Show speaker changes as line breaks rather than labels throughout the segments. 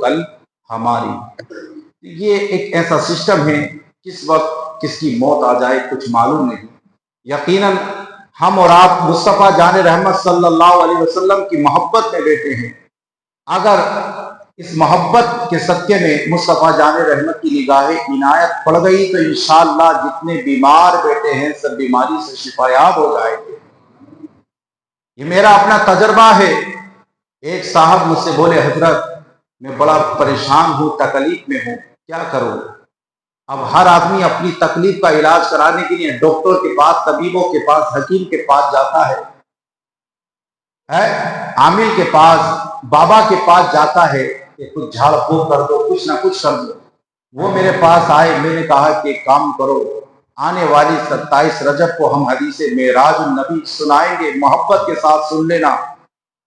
کل ہماری۔ یہ ایک ایسا سسٹم ہے، کس وقت کس کی موت آ جائے کچھ معلوم نہیں۔ یقیناً ہم اور آپ مصطفیٰ جان رحمت صلی اللہ علیہ وسلم کی محبت میں بیٹھے ہیں۔ اگر اس محبت کے صدقے میں مصطفیٰ جان رحمت کی نگاہ عنایت پڑ گئی تو انشاءاللہ جتنے بیمار بیٹھے ہیں سب بیماری سے شفا یاب ہو جائیں گے۔ یہ میرا اپنا تجربہ ہے۔ ایک صاحب مجھ سے بولے حضرت میں بڑا پریشان ہوں، تکلیف میں ہوں، کیا کروں؟ اب ہر آدمی اپنی تکلیف کا علاج کرانے کے لیے ڈاکٹر کے پاس، طبیبوں کے پاس، حکیم کے پاس جاتا ہے، عامل کے پاس، بابا کے پاس جاتا ہے کہ کچھ جھاڑ پھونک کر دو، کچھ نہ کچھ کر دو۔ وہ میرے پاس آئے، میں نے کہا کہ ایک کام کرو، آنے والی 27 رجب کو ہم حدیث معراج النبی سنائیں گے، محبت کے ساتھ سن لینا۔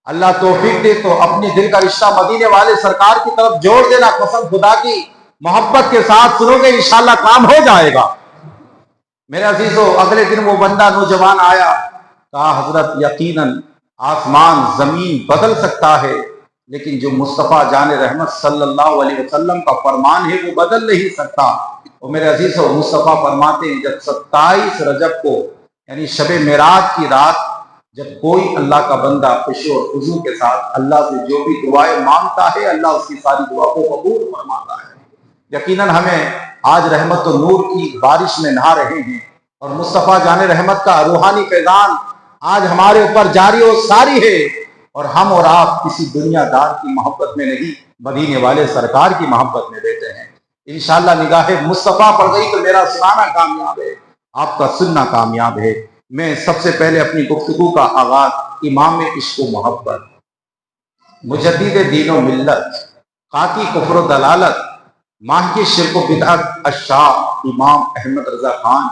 اللہ توفیق دے تو اپنے دل کا رشتہ مدینے والے سرکار کی طرف جوڑ دینا، قسم خدا کی محبت کے ساتھ سنو گے انشاءاللہ کام ہو جائے گا۔ میرے عزیزو، اگلے دن وہ بندہ نوجوان آیا، کہا حضرت یقیناً آسمان زمین بدل سکتا ہے لیکن جو مصطفیٰ جان رحمت صلی اللہ علیہ وسلم کا فرمان ہے وہ بدل نہیں سکتا۔ اور میرے عزیزو، مصطفیٰ فرماتے ہیں جب 27 رجب کو یعنی شب معراج کی رات جب کوئی اللہ کا بندہ خوشی اور خضوع کے ساتھ اللہ سے جو بھی دعائیں مانگتا ہے اللہ اس کی ساری دعا کو قبول فرماتا ہے۔ یقیناً ہمیں آج رحمت و نور کی بارش میں نہا رہے ہیں اور مصطفیٰ جان رحمت کا روحانی فیضان آج ہمارے اوپر جاری و ساری ہے، اور ہم اور آپ کسی دنیا دار کی محبت میں نہیں، مدینے والے سرکار کی محبت میں بیٹھے ہیں۔ انشاءاللہ نگاہ مصطفیٰ پڑ گئی تو میرا سنانا کامیاب ہے، آپ کا سننا کامیاب ہے۔ میں سب سے پہلے اپنی گفتگو کا آغاز امام عشق و محبت، مجدد دین و ملت، خاکی کفر و دلالت، ماہی شرک و بدعت الشاہ امام احمد رضا خان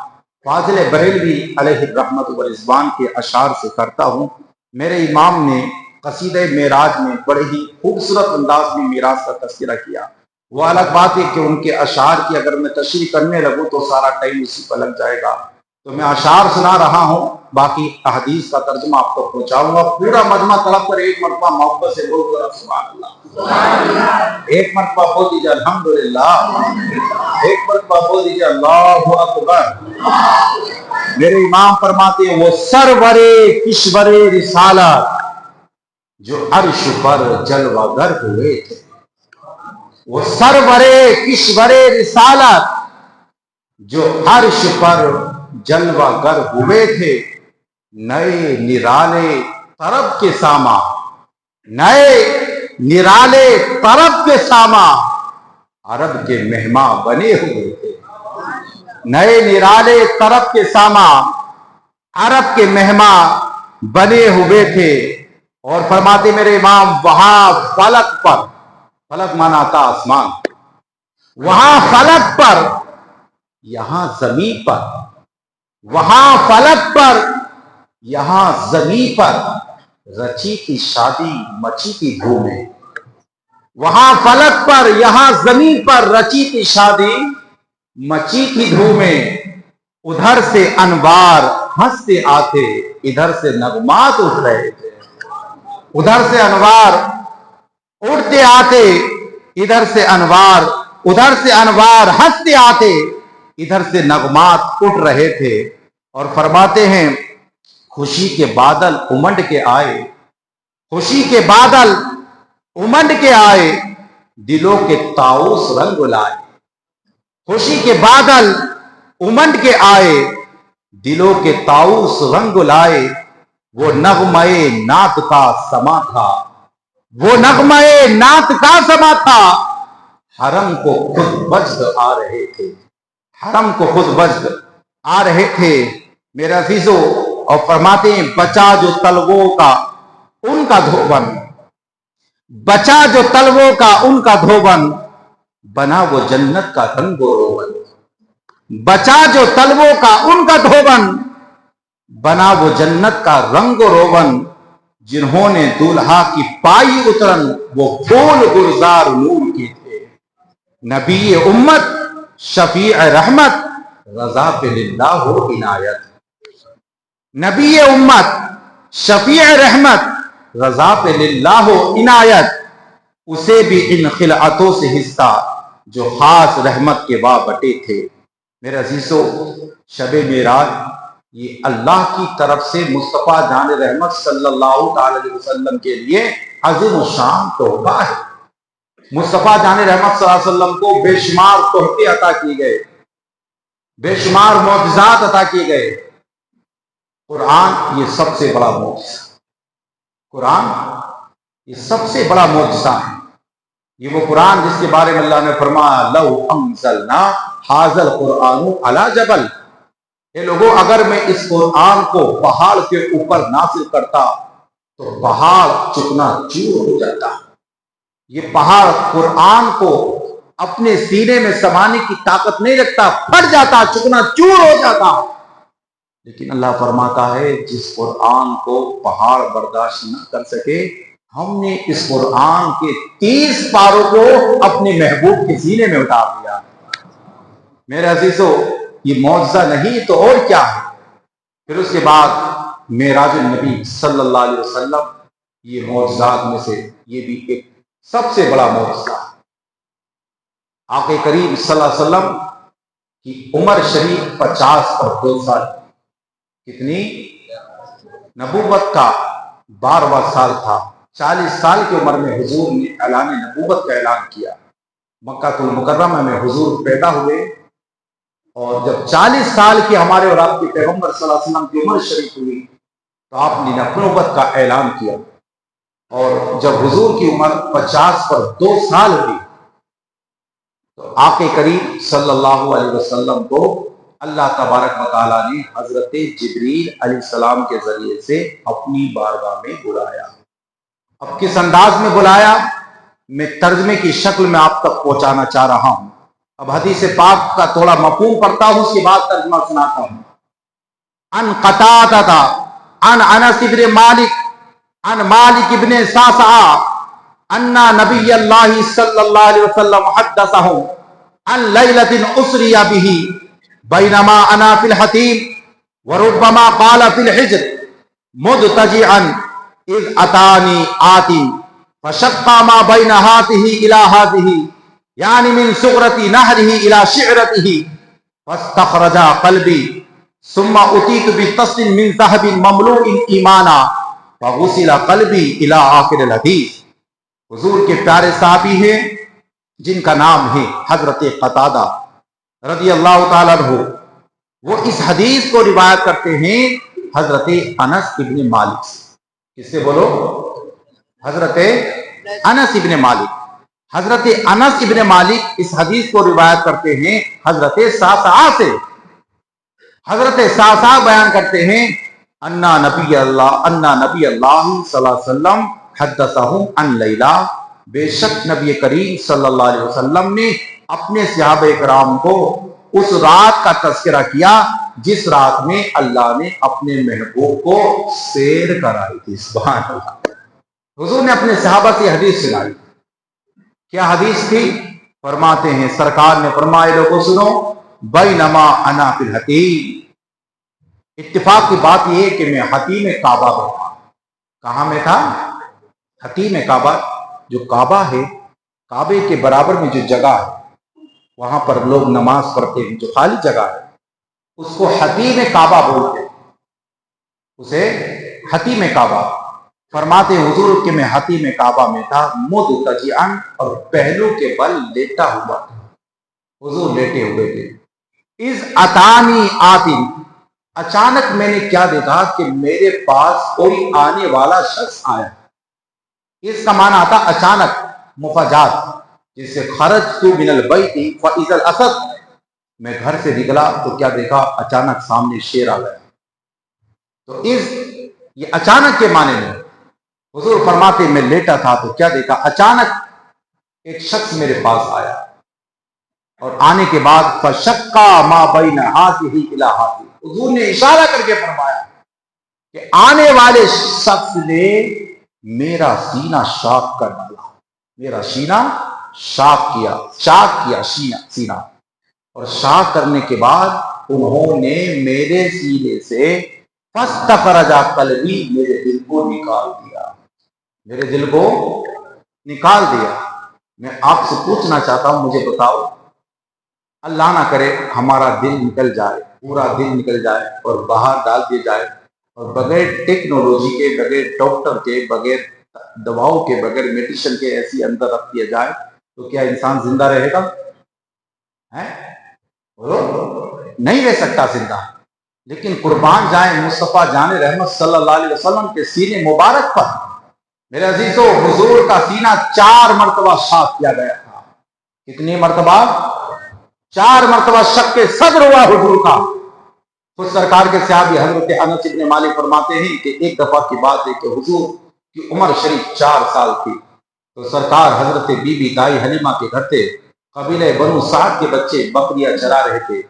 فاضل بریلوی علیہ الرحمت و رضوان کے اشعار سے کرتا ہوں۔ میرے امام نے قصیدہ معراج میں بڑے ہی خوبصورت انداز میں معراج کا تذکرہ کیا۔ وہ الگ بات ہے کہ ان کے اشعار کی اگر میں تشریح کرنے لگوں تو سارا ٹائم اسی پر لگ جائے گا، تو میں اشعار سنا رہا ہوں، باقی احادیث کا ترجمہ آپ کو پہنچاؤں گا۔ پورا مجمع طلب کر ایک مرتبہ محبت سے بول کر سبحان اللہ، ایک مرتبہ بول دیجیے الحمدللہ، ایک مرتبہ بول دیجیے اللہ اکبر۔ میرے امام فرماتے ہیں وہ سرور کشور رسالت جو عرش پر جلوہ گر ہوئے تھے، وہ سرور کشور رسالت جو عرش پر جلوہ گر ہوئے تھے، نئے نرالے طرب کے ساما، نئے نرالے طرب کے ساما عرب کے مہماں بنے ہوئے تھے، نئے نرالے طرب کے ساما عرب کے مہماں بنے ہوئے تھے۔ اور فرماتے میرے امام وہاں فلک پر، فلک مانا تھا آسمان، وہاں فلک پر یہاں زمین پر، وہاں فلک پر یہاں زمین پر رچی کی شادی مچی کی دھومیں، وہاں فلک پر یہاں زمین پر رچی کی شادی مچی کی دھومیں، ادھر سے انوار ہنستے آتے ادھر سے نغمات اٹھ رہے تھے، ادھر سے انوار اٹھتے آتے ادھر سے انوار، ادھر سے انوار ہنستے آتے ادھر سے نغمات اٹھ رہے تھے۔ اور فرماتے ہیں خوشی کے بادل امنڈ کے آئے، خوشی کے بادل امنڈ کے آئے، دلوں کے طاؤس رنگ لائے، خوشی کے بادل امنڈ کے آئے، دلوں کے طاؤس رنگ لائے۔ وہ نغمہ نعت کا سما تھا، وہ نغمہ نعت کا سما تھا، حرم کو خود وجد آ رہے تھے، حرم کو خود وجد آ رہے تھے میرے عزیزو۔ اور فرماتے ہیں بچا جو طلبوں کا ان کا دھوبن، بچا جو طلبوں کا ان کا دھوبن، بنا وہ جنت کا رنگ و روغن، بچا جو طلبوں کا ان کا دھوبن، بنا وہ جنت کا رنگ و روغن، جنہوں نے دولہا کی پائی اترن وہ پھول گلزار نور کے تھے، نبی امت شفیع رحمت رضا پہ للہ ہو عنایت، نبی امت شفیع رحمت رضا پہ للہ ہو عنایت۔ اسے بھی ان خلعتوں سے حصہ جو خاص رحمت کے با بٹے تھے۔ میرے عزیزو، شب معراج یہ اللہ کی طرف سے مصطفیٰ جان رحمت صلی اللہ تعالی علیہ وسلم کے لیے عظیم الشان تحفہ ہے۔ مصطفیٰ جان رحمت صلی اللہ علیہ وسلم کو بے شمار تحفے عطا کیے گئے، بے شمار معجزات عطا کیے گئے۔ قرآن یہ سب سے بڑا معجزہ، قرآن یہ سب سے بڑا معجزہ ہے۔ یہ وہ قرآن جس کے بارے میں اللہ نے فرمایا لو انزلنا ھذا القرآن علی جبل، اے لوگوں اگر میں اس قرآن کو پہاڑ کے اوپر نازل کرتا تو پہاڑ چکنا چور ہو جاتا۔ یہ پہاڑ قرآن کو اپنے سینے میں سمانے کی طاقت نہیں رکھتا، پھٹ جاتا، چکنا چور ہو جاتا۔ لیکن اللہ فرماتا ہے جس قرآن کو پہاڑ برداشت نہ کر سکے، ہم نے اس قرآن کے 30 پاروں کو اپنے محبوب کے سینے میں اتار دیا۔ میرے عزیزو، یہ معجزہ نہیں تو اور کیا ہے؟ پھر اس کے بعد معراج النبی صلی اللہ علیہ وسلم، یہ معجزات میں سے یہ بھی ایک سب سے بڑا معجزہ ہے۔ آقا کریم صلی اللہ علیہ وسلم کی عمر شریف 50 اور 2 سال، کتنی؟ نبوت کا 12واں سال تھا۔ 40 سال کی عمر میں حضور نے اعلان نبوت کا اعلان کیا۔ مکہ المکرمہ میں حضور پیدا ہوئے، اور جب 40 سال کی ہمارے اور آپ کے پیغمبر صلی اللہ علیہ وسلم کی عمر شریف ہوئی تو آپ نے نبوت کا اعلان کیا، اور جب حضور کی عمر 50 پر 2 سال ہوئی تو آقا کریم صلی اللہ علیہ وسلم کو اللہ تبارک و تعالیٰ نے حضرت جبریل علیہ السلام کے ذریعے سے اپنی بارگاہ میں بلایا۔ اب کس انداز میں بلایا، میں ترجمے کی شکل میں آپ تک پہنچانا چاہ رہا ہوں۔ اب حدیث پاک کا تھوڑا مفہوم پڑھتا ہوں، اس کے بعد ترجمہ سناتا ہوں۔ ان قتادہ ان انس بن مالک ان مالک بن صعصعہ ان نبی اللہ صلی اللہ علیہ وسلم حدثهم عن لیلۃ اسری به بینما انا فی الحتیم وربما قال فی الحجر مضطجعا اذ اتانی آتی فشق ما بین ہاتہ الی ہاتہ یعنی من صغرتی نہرہ الی شعرتہ فاستخرج قلبی ثم اتیت بطست من ذهب مملوء ایمانا فغسل قلبی الی آخر الحدیث۔ حضور کے پیارے صحابی ہیں جن کا نام ہے حضرت قتادہ رضی اللہ تعالیٰ عنہ، وہ اس حدیث کو روایت کرتے ہیں حضرت انس ابن مالک سے۔ کس سے بولو؟ حضرت انس ابن مالک۔ حضرت انس ابن مالک اس حدیث کو روایت کرتے ہیں حضرت صعصعہ سے۔ حضرت صعصعہ بیان کرتے ہیں انا نبی اللہ صلی اللہ علیہ وسلم حدثہم عن لیلہ، بے شک نبی کریم صلی اللہ علیہ وسلم نے اپنے صحابہ کرام کو اس رات کا تذکرہ کیا جس رات میں اللہ نے اپنے محبوب کو سیر کرائی تھی۔ سبحان اللہ۔ حضور نے اپنے صحابہ سے حدیث سنائی۔ کیا حدیث تھی؟ فرماتے ہیں سرکار نے فرمایا لوگوں سنو، بینما انا فی الحتیم، اتفاق کی بات یہ ہے کہ میں حتیم کعبہ میں تھا۔ کہاں میں تھا؟ حتیم کعبہ۔ جو کعبہ ہے، کعبے کے برابر میں جو جگہ ہے وہاں پر لوگ نماز پڑھتے ہیں، جو خالی جگہ ہے اس کو حتیم کعبہ بولتے ہیں، اسے حتیم کعبہ۔ فرماتے ہیں حضور کہ میں حتیم کعبہ میں تھا، مضطجعا، اور پہلو کے بل لیٹا ہوا تھا، حضور لیٹے ہوئے تھے۔ اذ اتانی آتی، اچانک میں نے کیا دیکھا کہ میرے پاس کوئی آنے والا شخص آیا۔ اس کا معنی آتا اچانک، مفاجات، جسے خرجت من البیت فاذا الاسد، میں گھر سے نکلا تو کیا دیکھا، اچانک سامنے شیر آ گیا۔ تو اس یہ اچانک کے معنی میں حضور فرماتے میں لیٹا تھا تو کیا دیکھا، اچانک ایک شخص میرے پاس آیا، اور آنے کے بعد فشقا ما بین ہاتھہ الی ہاتھہ، حضور نے اشارہ کر کے فرمایا کہ آنے والے شخص نے میرا سینہ شاق کر ڈالا، میرا سینہ شاق کیا سینہ، اور شاق کرنے کے بعد انہوں نے میرے سینے سے فاستخرج قلبی، میرے دل کو نکال دیا، میرے دل کو نکال دیا. میں آپ سے پوچھنا چاہتا ہوں, مجھے بتاؤ, اللہ نہ کرے ہمارا دل نکل جائے, پورا دل نکل جائے اور باہر ڈال دیا جائے, اور بغیر ٹیکنالوجی کے, بغیر ڈاکٹر کے, بغیر دواؤں کے, بغیر میڈیسن کے ایسی اندر رکھ دیا جائے, تو کیا انسان زندہ رہے گا؟ نہیں رہ سکتا زندہ. لیکن قربان جائیں مصطفیٰ جان رحمت صلی اللہ علیہ وسلم کے سینے مبارک پر, میرے عزیزو, حضور کا سینہ 4 مرتبہ صاف کیا گیا تھا. کتنی مرتبہ؟ 4 مرتبہ شق کے صدر ہوا حضور کا. خود سرکار کے صحابی حضرت انس بن مالک فرماتے ہیں کہ ایک دفعہ کی بات ہے کہ حضور کی عمر شریف 4 سال تھی, تو سرکار حضرت بی بی دائی حلیمہ کے گھر تھے. قبیلہ بنو سعد کے بچے بکریاں چرا رہے تھے,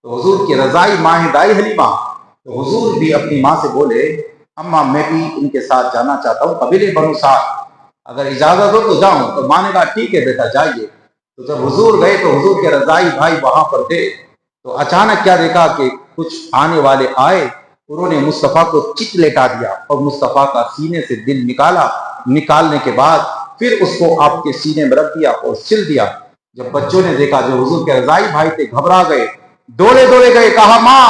تو حضور کی رضائی ماں ہے دائی حلیمہ. تو حضور بھی اپنی ماں سے بولے, اماں میں بھی ان کے ساتھ جانا چاہتا ہوں قبیلہ بنو سعد, اگر اجازت ہو تو جاؤں. تو ماں نے کہا ٹھیک ہے بیٹا جائیے. تو جب حضور گئے تو حضور کے رضائی بھائی وہاں پر تھے, تو اچانک کیا دیکھا کہ کچھ آنے والے آئے, انہوں نے مصطفیٰ کو چت لیٹا دیا اور مصطفیٰ کا سینے سے دل نکالا. نکالنے کے بعد پھر اس کو آپ کے سینے میں رکھ دیا اور سل دیا. جب بچوں نے دیکھا, جو حضور کے رضائی بھائی تھے, گھبرا گئے, دوڑے گئے, کہا ماں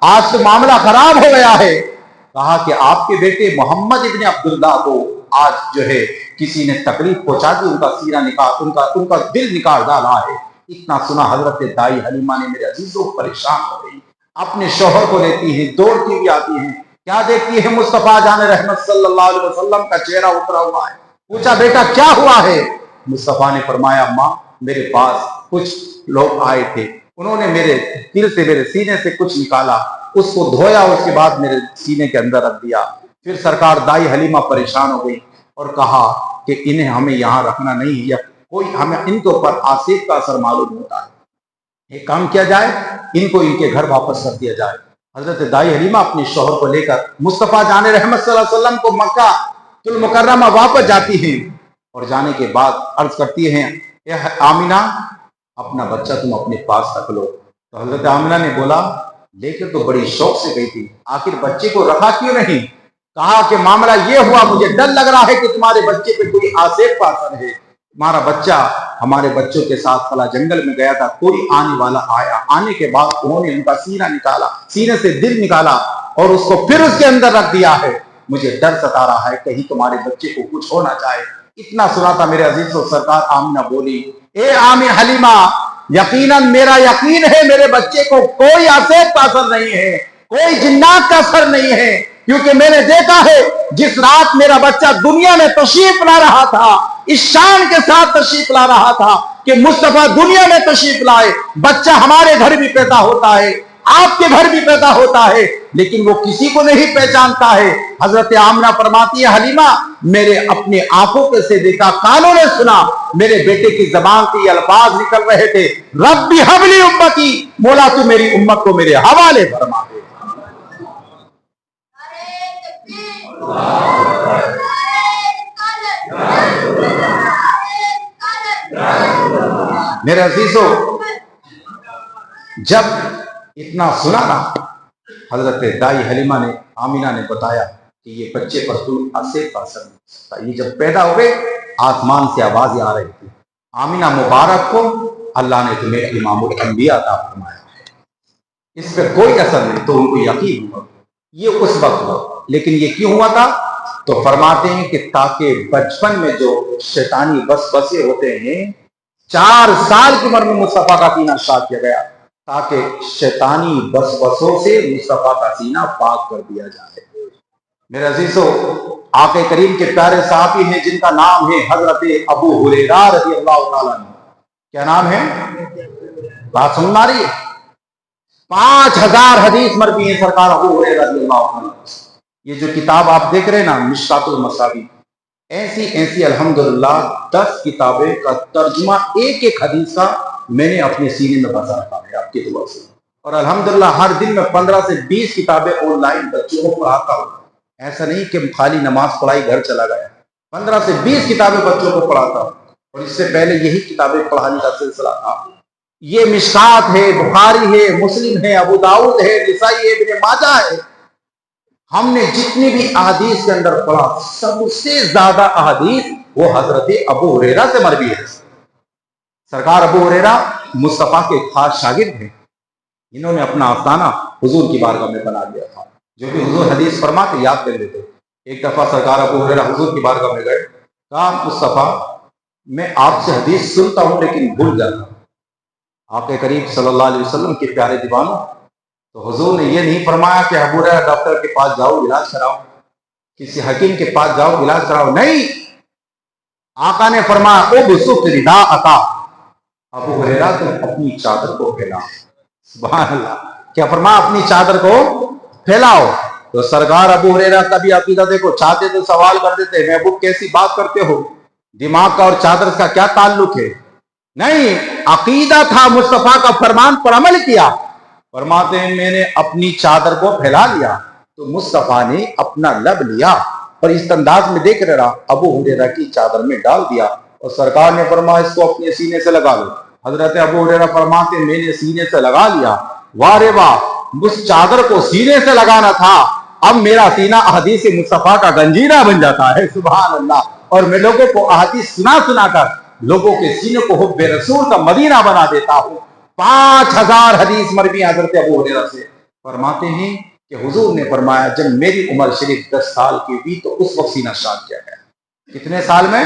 آج تو معاملہ خراب ہو گیا ہے. کہا کہ آپ کے بیٹے محمد ابن عبداللہ کو آج جو ہے کسی نے تکلیف پہنچا دی, ان کا سینہ نکال, ان کا دل نکال ڈالا ہے. اتنا سنا حضرت دائی حلیمہ نے میرے عزیزوں پریشان ہو گئی, اپنے شوہر کو لیتی ہیں, دوڑتی بھی آتی ہیں, کیا دیکھتی ہے مصطفیٰ جان رحمت صلی اللہ علیہ وسلم کا چہرہ اترا ہوا ہے. پوچھا بیٹا کیا ہوا ہے؟ مصطفیٰ نے فرمایا ماں میرے پاس کچھ لوگ آئے تھے, انہوں نے میرے دل سے, میرے سینے سے کچھ نکالا, اس کو دھویا, اس کے بعد میرے سینے کے اندر رکھ دیا. پھر سرکار دائی حلیمہ پریشان ہو گئی اور کہا کہ انہیں ہمیں یہاں رکھنا نہیں, یا کوئی ہمیں ان کے اوپر آصف کا اثر معلوم ہوتا ہے, ایک کام کیا جائے, ان کو ان کے گھر واپس کر دیا جائے. حضرت دائی حلیمہ اپنے شوہر کو لے کر مصطفیٰ جان رحمت صلی اللہ علیہ وسلم کو مکہ المکرمہ واپس جاتی ہیں, اور جانے کے بعد عرض کرتی ہیں اے آمینہ اپنا بچہ تم اپنے پاس رکھ لو. تو حضرت آمینہ نے بولا لے کے تو بڑی شوق سے گئی تھی, آخر بچے کو رکھا کیوں نہیں؟ کہا کہ معاملہ یہ ہوا, مجھے ڈر لگ رہا ہے کہ تمہارے بچے پہ کوئی آصف کا اثر ہے. تمہارا بچہ ہمارے بچوں کے ساتھ فلاں جنگل میں گیا تھا, کوئی آنے والا آیا, آنے کے بعد انہوں نے ان کا سینہ نکالا, سینے سے دل نکالا اور اس کو پھر اس کے اندر رکھ دیا ہے. مجھے ڈر ستا رہا ہے کہیں تمہارے بچے کو کچھ ہو نہ جائے. اتنا سنا تھا میرے عزیز و سرکار آمینہ بولی اے آمین حلیمہ یقیناً میرا یقین ہے میرے بچے کو کوئی آصف کا اثر نہیں ہے, کوئی جنات کا اثر نہیں ہے, کیونکہ میں نے دیکھا ہے جس رات میرا بچہ دنیا میں تشریف لا رہا تھا, اس شان کے ساتھ تشریف لا رہا تھا کہ مصطفیٰ دنیا میں تشریف لائے. بچہ ہمارے گھر بھی پیدا ہوتا ہے, آپ کے گھر بھی پیدا ہوتا ہے, لیکن وہ کسی کو نہیں پہچانتا ہے. حضرت آمنہ فرماتی ہے حلیمہ میرے اپنے آنکھوں سے دیکھا, کانوں نے سنا, میرے بیٹے کی زبان سے یہ الفاظ نکل رہے تھے ربی حبلی امتی, مولا تو میری امت کو میرے حوالے فرما دے. میرے عزیزو جب اتنا سنا نا, حضرت دائی حلیمہ نے آمینہ نے بتایا کہ یہ بچے پر کوئی آصف کا اثر نہیں سکتا. یہ جب پیدا ہوئے آسمان سے آوازیں آ رہی تھی آمینہ مبارک کو اللہ نے تمہیں امام الانبیاء عطا فرمایا ہے, اس پہ کوئی اثر نہیں. تو ان کو یقین ہوا یہ اس وقت ہوا, لیکن یہ کیوں ہوا تھا؟ تو فرماتے ہیں کہ تاکہ بچپن میں جو شیطانی وسوسے ہوتے ہیں 4 سال کی عمر میں مصطفیٰ کا سینہ صاف کیا گیا تاکہ شیطانی وسوسوں سے مصطفیٰ کا سینہ پاک کر دیا جائے. میرے عزیزو آقا کریم کے پیارے صحابی ہیں جن کا نام ہے حضرت ابو ہریرہ رضی اللہ تعالیٰ عنہ. کیا نام ہے؟ بات سن آ رہی ہے؟ 5000 حدیث مروی ہیں سرکار ابو ہریرہ رضی اللہ تعالیٰ عنہ. یہ جو کتاب آپ دیکھ رہے ہیں نا مشکات المصابیح, ایسی الحمدللہ 10 کتابیں کا ترجمہ ایک ایک حدیث کا میں نے اپنے سینے میں بسا رکھا ہے آپ کی دعا سے. اور الحمدللہ ہر دن میں 15 سے 20 کتابیں آن لائن بچوں کو پڑھاتا ہوں. ایسا نہیں کہ خالی نماز پڑھائی گھر چلا گیا, 15 سے 20 کتابیں بچوں کو پڑھاتا ہوں. اور اس سے پہلے یہی کتابیں پڑھانے کا سلسلہ تھا. یہ مشکات ہے, بخاری ہے, مسلم ہے, ابو داؤد ہے, نسائی ہے, ابن ماجہ ہے. ہم نے جتنی بھی احادیث کے اندر پڑھا سب سے زیادہ احادیث وہ حضرت ابو ہریرہ سے مروی ہے۔ سرکار ابو ہریرہ مصطفیٰ کے خاص شاگرد ہیں، انہوں نے اپنا آستانہ حضور کی بارگاہ میں بنا لیا تھا، جو کہ حضور حدیث فرماتے یاد کر لیتے۔ ایک دفعہ سرکار ابو ہریرہ حضور کی بارگاہ میں گئے، کہا مصطفیٰ میں آپ سے حدیث سنتا ہوں لیکن بھول جاتا ہوں، آپ کے قریب صلی اللہ علیہ وسلم کے پیارے دیوانوں۔ تو حضور نے یہ نہیں فرمایا کہ ابو ہریرہ ڈاکٹر کے پاس جاؤ علاج کراؤ، کسی حکیم کے پاس جاؤ علاج کراؤ، نہیں، آقا نے فرمایا ابسط رداءک، ابو ہریرہ تم اپنی چادر کو پھیلاؤ۔ سبحان اللہ، کیا فرمایا؟ اپنی چادر کو پھیلاؤ۔ تو سرکار ابو ہریرہ کا بھی عقیدہ دیکھو، چاہتے تو سوال کر دیتے محبوب کیسی بات کرتے ہو، دماغ کا اور چادر کا کیا تعلق ہے؟ نہیں، عقیدہ تھا، مصطفیٰ کا فرمان پر عمل کیا۔ فرماتے ہیں میں نے اپنی چادر کو پھیلا لیا تو مصطفیٰ نے اپنا لب لیا اور اس انداز میں دیکھ رہا ابو ہریرہ کی چادر میں ڈال دیا، اور سرکار نے فرمایا اس کو اپنے سینے سے لگا لو۔ حضرت ابو ہریرہ فرماتے ہیں میں نے سینے سے لگا لیا، واہ رے واہ، اس چادر کو سینے سے لگانا تھا، اب میرا سینہ احادیث مصطفیٰ کا گنجینہ بن جاتا ہے۔ سبحان اللہ، اور میں لوگوں کو احادیث سنا کر لوگوں کے سینے کو حب رسول کا مدینہ بنا دیتا ہوں۔ 5000 حدیث مروی حضرت ابو ہریرہ سے۔ فرماتے ہیں کہ حضور نے فرمایا جب میری عمر شریف 10 سال کی ہوئی تو اس وقت سینہ شاق کیا گیا۔ کتنے سال میں؟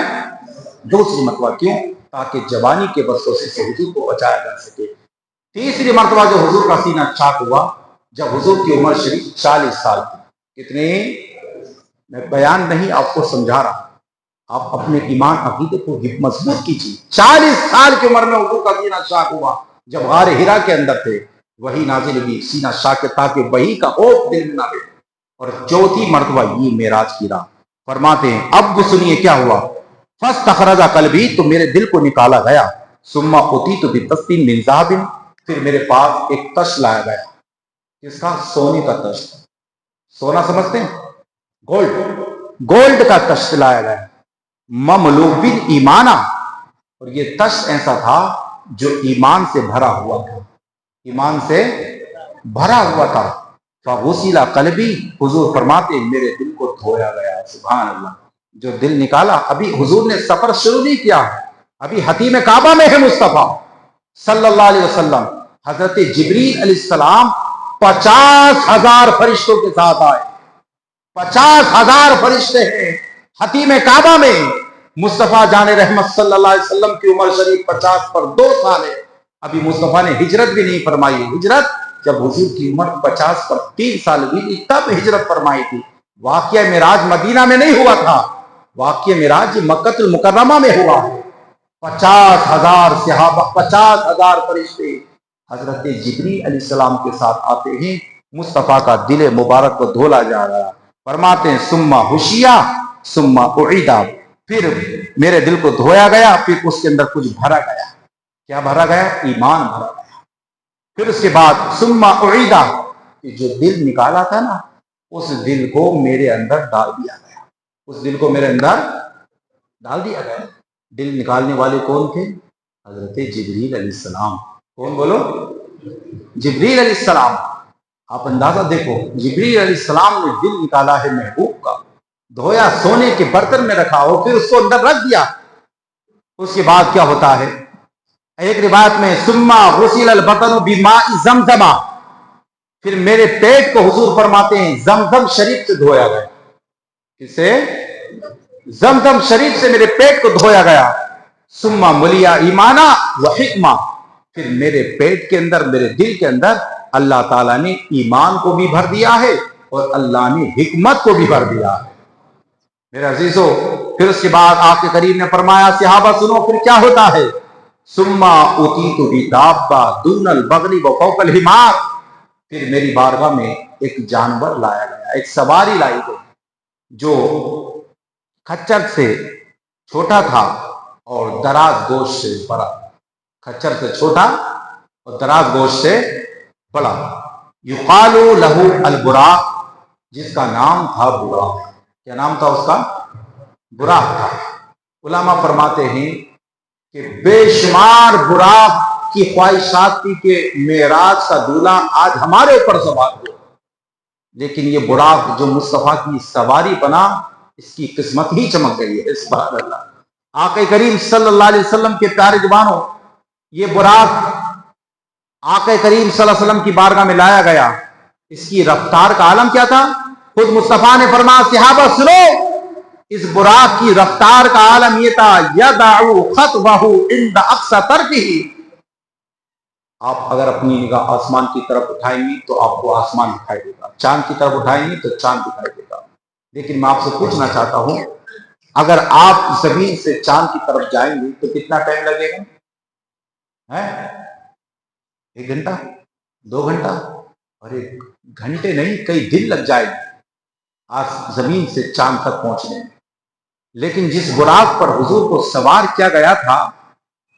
دوسری مرتبہ، کیوں؟ تاکہ جوانی کے وسوسے سے حضور کو بچایا جا سکے۔ تیسری مرتبہ جو حضور کا سینہ چاک ہوا جب حضور کی عمر شریف 40 سال کی۔ کتنے؟ میں بیان نہیں آپ کو سمجھا رہا، آپ اپنے ایمان عقیدے کو مضبوط کیجیے۔ 40 سال کی عمر میں حضور کا سینہ چاک ہوا جب غار ہرا کے اندر تھے، وہی نازل ہوئی سینہ شاک تاکہ وہی کا خوف دل میں نہ رہے۔ اور چوتھی مرتبہ یہ معراج کی رات۔ فرماتے ہیں اب سنیے کیا ہوا، فاستخرج قلبی، تو میرے دل کو نکالا گیا، ثم اتیت بطست من ذهب، پھر میرے پاس ایک تش لایا گیا، کس کا؟ سونے کا تش۔ سونا سمجھتے ہیں؟ گولڈ کا تش لایا گیا، مملوء بالایمان، اور یہ تش ایسا تھا جو ایمان سے بھرا ہوا تھا، ایمان سے بھرا ہوا تھا۔ فغسل قلبی، حضور فرماتے ہیں میرے دل کو دھویا گیا۔ سبحان اللہ، جو دل نکالا۔ ابھی حضور نے سفر شروع نہیں کیا، ابھی حتیم کعبہ میں ہے مصطفیٰ صلی اللہ علیہ وسلم۔ حضرت جبریل علیہ السلام 50,000 فرشتوں کے ساتھ آئے، 50,000 فرشتے ہیں حتیم کعبہ میں۔ مصطفیٰ جان رحمت صلی اللہ علیہ وسلم کی عمر شریف 50 پر 2 سال ہے، ابھی مصطفیٰ نے ہجرت بھی نہیں فرمائی۔ ہجرت جب حضور کی عمر 50 پر 3 سال ہوئی تھی تب ہجرت فرمائی تھی۔ واقعہ معراج مدینہ میں نہیں ہوا تھا، واقعہ معراج مکہ المکرمہ میں ہوا ہے۔ 50,000 صحابہ، 50,000 فرشتے حضرت جبریل علیہ السلام کے ساتھ آتے ہیں، مصطفیٰ کا دل مبارک کو دھولا جا رہا۔ فرماتے ہیں ثم حشیا ثم اعیدا، پھر میرے دل کو دھویا گیا، پھر اس کے اندر کچھ بھرا گیا۔ کیا بھرا گیا؟ ایمان بھرا گیا۔ پھر اس کے بعد ثم اعیدا، جو دل نکالا تھا نا اس دل کو میرے اندر ڈال دیا گیا، اس دل کو میرے اندر ڈال دیا گیا۔ دل نکالنے والے کون تھے؟ حضرت جبریل علیہ السلام۔ کون بولو؟ جبریل علیہ السلام۔ آپ اندازہ دیکھو، جبریل علیہ السلام نے دل نکالا ہے محبوب کا، دھویا، سونے کے برتن میں رکھا ہو، پھر اس کو اندر رکھ دیا۔ اس کے بعد کیا ہوتا ہے؟ ایک روایت میں ثم غسل البطن بماء زمزم، پھر میرے پیٹ کو حضور فرماتے ہیں زمزم شریف سے دھویا گیا۔ کس سے؟ زمزم شریف سے میرے پیٹ کو دھویا گیا۔ ثم ملیا ایمانا و حکمہ، پھر میرے پیٹ کے اندر، میرے دل کے اندر اللہ تعالیٰ نے ایمان کو بھی بھر دیا ہے اور اللہ نے حکمت کو بھی بھر دیا ہے۔ میرے عزیزو، پھر اس کے بعد آپ کے قریب نے فرمایا صحابہ سنو پھر کیا ہوتا ہے؟ ثم اتیت بدابہ دون البغل وفوق الحمار، پھر میری بارگاہ میں ایک جانور لایا گیا، ایک سواری لائی گئی جو کھچر سے چھوٹا تھا اور دراز گوشت سے بڑا، کھچر سے چھوٹا اور دراز گوشت سے بڑا، یقال لہ البراق، جس کا نام تھا براق۔ کیا نام تھا اس کا؟ براق تھا۔ علماء فرماتے ہیں کہ بے شمار براق کی خواہشات تھی کہ معراج کا دولہا آج ہمارے اوپر سوار ہو، لیکن یہ براق جو مصطفیٰ کی سواری بنا، اس کی قسمت ہی چمک گئی ہے۔ سبحان اللہ، آقا کریم صلی اللہ علیہ وسلم کے پیارے جوانوں، یہ براق آقا کریم صلی اللہ علیہ وسلم کی بارگاہ میں لایا گیا. اس کی رفتار کا عالم کیا تھا؟ خود مصطفیٰ نے فرمایا صحابہ سنو، اس براق کی رفتار کا عالم یہ تھا یدعو خطوہ عند اقصی ترکہ. آپ اگر اپنی نگاہ آسمان کی طرف اٹھائیں گی تو آپ کو آسمان دکھائی دے گا، چاند کی طرف اٹھائیں گی تو چاند دکھائی دے گا. لیکن میں آپ سے پوچھنا چاہتا ہوں، اگر آپ زمین سے چاند کی طرف جائیں گے تو کتنا ٹائم لگے گا؟ 1 گھنٹہ، 2 گھنٹہ، اور 1 گھنٹے نہیں، کئی دن لگ جائے گا آج زمین سے چاند تک پہنچنے میں. لیکن جس براق پر حضور کو سوار کیا گیا تھا،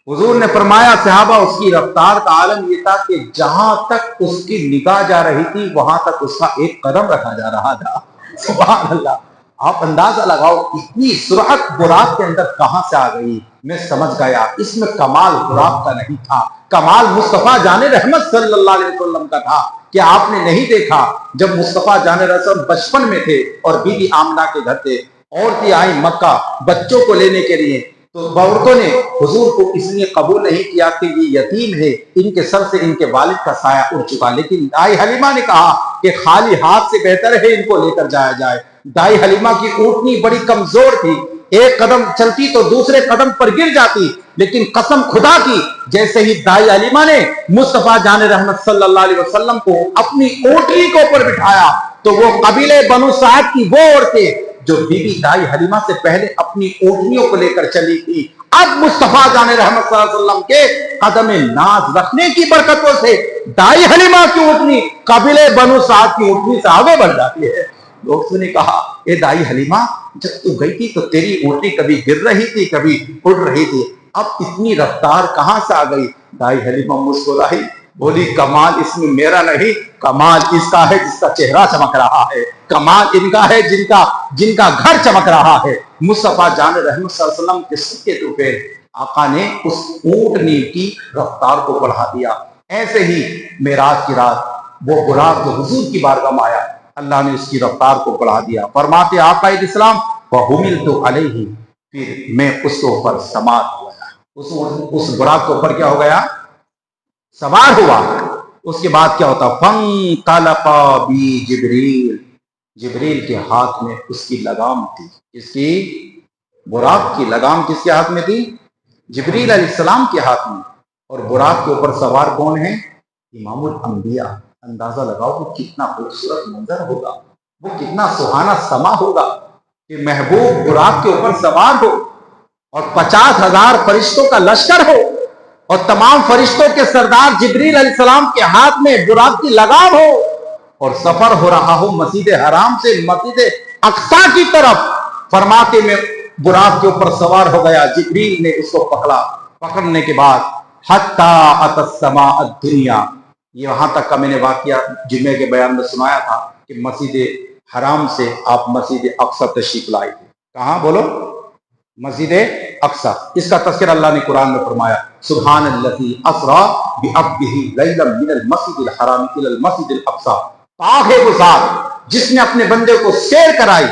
حضور نے فرمایا صحابہ اس کی رفتار کا عالم یہ تھا کہ جہاں تک اس کی نگاہ جا رہی تھی وہاں تک اس کا 1 قدم رکھا جا رہا تھا. سبحان اللہ. آپ اندازہ لگاؤ اتنی سرعت براق کے اندر کہاں سے آ گئی. میں سمجھ گیا اس میں کمال براق کا نہیں تھا، کمال مصطفیٰ جان رحمت صلی اللہ علیہ وسلم کا تھا. کہ آپ نے نہیں دیکھا جب مصطفیٰ جان رحمت بچپن میں تھے اور بی بی آمنہ کے گھر تھے، عورتیں آئیں مکہ بچوں کو لینے کے لیے، تو عورتوں نے حضور کو اس لیے قبول نہیں کیا کہ یہ یتیم ہے، ان کے سر سے ان کے والد کا سایہ اڑ چکا. لیکن دائی حلیمہ نے کہا کہ خالی ہاتھ سے بہتر ہے ان کو لے کر جایا جائے. دائی حلیمہ کی اونٹنی بڑی کمزور تھی، 1 قدم چلتی تو دوسرے قدم پر گر جاتی. لیکن قسم خدا کی جیسے ہی دائی حلیمہ نے مصطفیٰ جان رحمت صلی اللہ علیہ وسلم کو اپنی اونٹنی کے اوپر بٹھایا تو وہ قبیلے بنو سعد کی وہ عورتیں جو بی بی دائی حلیمہ سے پہلے اپنی اونٹنیوں کو لے کر چلی تھی، اب مصطفیٰ جان رحمت صلی اللہ علیہ وسلم کے قدم ناز رکھنے کی برکتوں سے دائی حلیمہ کی اونٹنی قبیلے بنو سعد کی اونٹنی سے آگے بڑھ جاتی ہے. دوستوں نے کہا اے دائی حلیمہ جب تو گئی تھی تو تیری اونٹنی کبھی گر رہی تھی کبھی اڑ رہی تھی، اب اتنی رفتار کہاں سے آ گئی؟ دائی حلیمہ مسکرائی، بولی کمال اس میں میرا نہیں، کمال اس کا ہے جس کا چہرہ چمک رہا ہے، کمال ان کا ہے جن کا گھر چمک رہا ہے. مصطفیٰ جان رحمت صلی اللہ علیہ وسلم کے صدقے تو پھر آقا نے اس اونٹنی کی رفتار کو بڑھا دیا. ایسے ہی معراج کی رات وہ براق جو حضور کی بارگاہ میں آیا، اللہ نے اس کی رفتار کو بڑھا دیا. فرماتے آقا اسلام وَحُمِلْتُ عَلَيْهِ، پھر میں اس کے اوپر سوار ہو گیا. اس براق کے اوپر کیا ہو گیا؟ سوار ہوا. اس کے بعد کیا ہوتا؟ فَانْطَلَقَ بِي جبریل، جبریل کے ہاتھ میں اس کی لگام تھی. اس کی براق کی لگام کس کے ہاتھ میں تھی؟ جبریل علیہ السلام کے ہاتھ میں. اور براق کے اوپر سوار کون ہے؟ امام الانبیاء. اندازہ لگاؤ کہ کتنا خوبصورت منظر ہوگا، وہ کتنا سہانا سما ہوگا کہ محبوب براق کے اوپر سوار ہو اور 50,000 فرشتوں کا لشکر ہو اور تمام فرشتوں کے سردار جبریل علیہ السلام کے ہاتھ میں براق کی لگام ہو اور سفر ہو رہا ہو مسجد حرام سے مسجد اقصی کی طرف. فرماتے میں براق کے اوپر سوار ہو گیا، جبریل نے اس کو پکڑا. پکڑنے کے بعد حتی اتی السماء الدنیا، یہ وہاں تک کا میں نے واقعہ جمعے کے بیان میں سنایا تھا کہ مسجد حرام سے آپ مسجد اقصی تشریف لائے تھے. کہاں بولو؟ مسجد اقصی. اس کا تذکرہ اللہ نے قرآن میں فرمایا سبحان الذی اسری بعبدہ لیلا من المسجد الحرام الی المسجد الاقصی. پاک ہے وہ ذات جس نے اپنے بندے کو سیر کرائی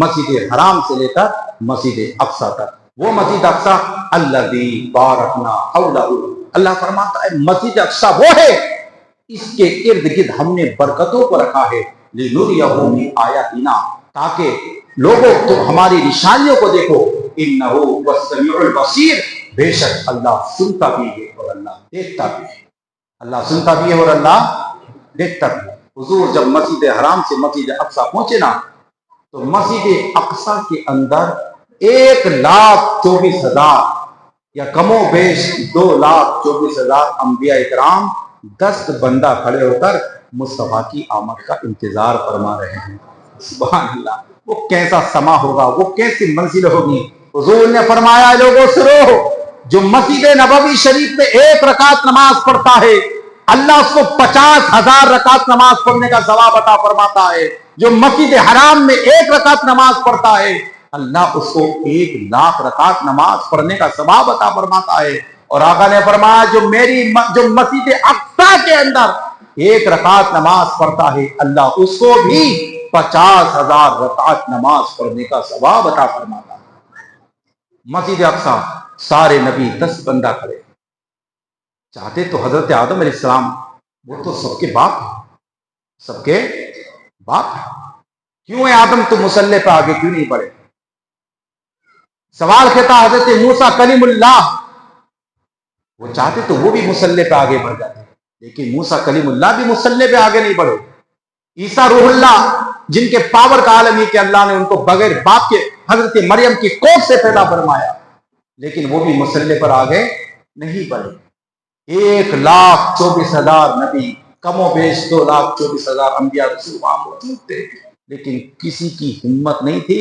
مسجد حرام سے لے کر مسجد اقصی تک. وہ مسجد اقصی الذی بارکنا حولہ، اللہ فرماتا ہے مسجد اقصی وہ ہے اس کے ارد گرد ہم نے برکتوں کو رکھا ہے لِنُرِيَهُ مِنْ آیاتنا، تاکہ لوگوں تم ہماری نشانیوں کو دیکھو. انہ هو السمیع البصیر، بے شک اللہ سنتا بھی ہے اور اللہ دیکھتا بھی ہے. اللہ سنتا بھی ہے اور اللہ دیکھتا بھی ہے. حضور جب مسجد حرام سے مسجد اقصی پہنچے نا تو مسجد اقصی کے اندر 1,24,000 یا کم و بیش 2,24,000 انبیاء اکرام دست بندہ کھڑے ہو کر مصطفیٰ کی آمد کا انتظار فرما رہے ہیں. سبحان اللہ. وہ کیسا سما ہوگا، وہ کیسی منزل ہوگی. حضور نے فرمایا لوگوں سنو، جو مسجد نبوی شریف میں 1 رکعت نماز پڑھتا ہے اللہ اس کو 50,000 رکعت نماز پڑھنے کا ثواب عطا فرماتا ہے. جو مسجد حرام میں 1 رکعت نماز پڑھتا ہے اللہ اس کو 1,00,000 رکعت نماز پڑھنے کا ثواب عطا فرماتا ہے. اور آقا نے فرمایا جو مسجد اقصی کے اندر 1 رکعت نماز پڑھتا ہے اللہ اس کو بھی 50,000 رکعت نماز پڑھنے کا ثواب عطا فرماتا ہے. मस्जिद अक्सा, सारे नबी 10 बंदा खड़े। चाहते तो हजरत आदम अलैहिस्सलाम, वो तो सबके बाप है, सबके बाप है, क्यों है आदम तो मुसल्ले पे आगे क्यों नहीं बढ़े? सवाल कहता हजरत मूसा कलीमुल्लाह, वो चाहते तो वो भी मुसल्ले पे आगे बढ़ जाते, लेकिन मूसा कलीमुल्लाह भी मुसल्ले पे आगे नहीं बढ़े। ईसा रूहुल्लाह, जिनके पावर का आलम है कि अल्लाह ने उनको बगैर बाप के हजरत मरियम की कोख से पैदा फरमाया, लेकिन वो भी मुसल्ले पर आगे नहीं बढ़े। 1,24,000 नबी, कमो बेश 2,24,000 अंबिया रसूल वहां मौजूद थे, लेकिन किसी की हिम्मत नहीं थी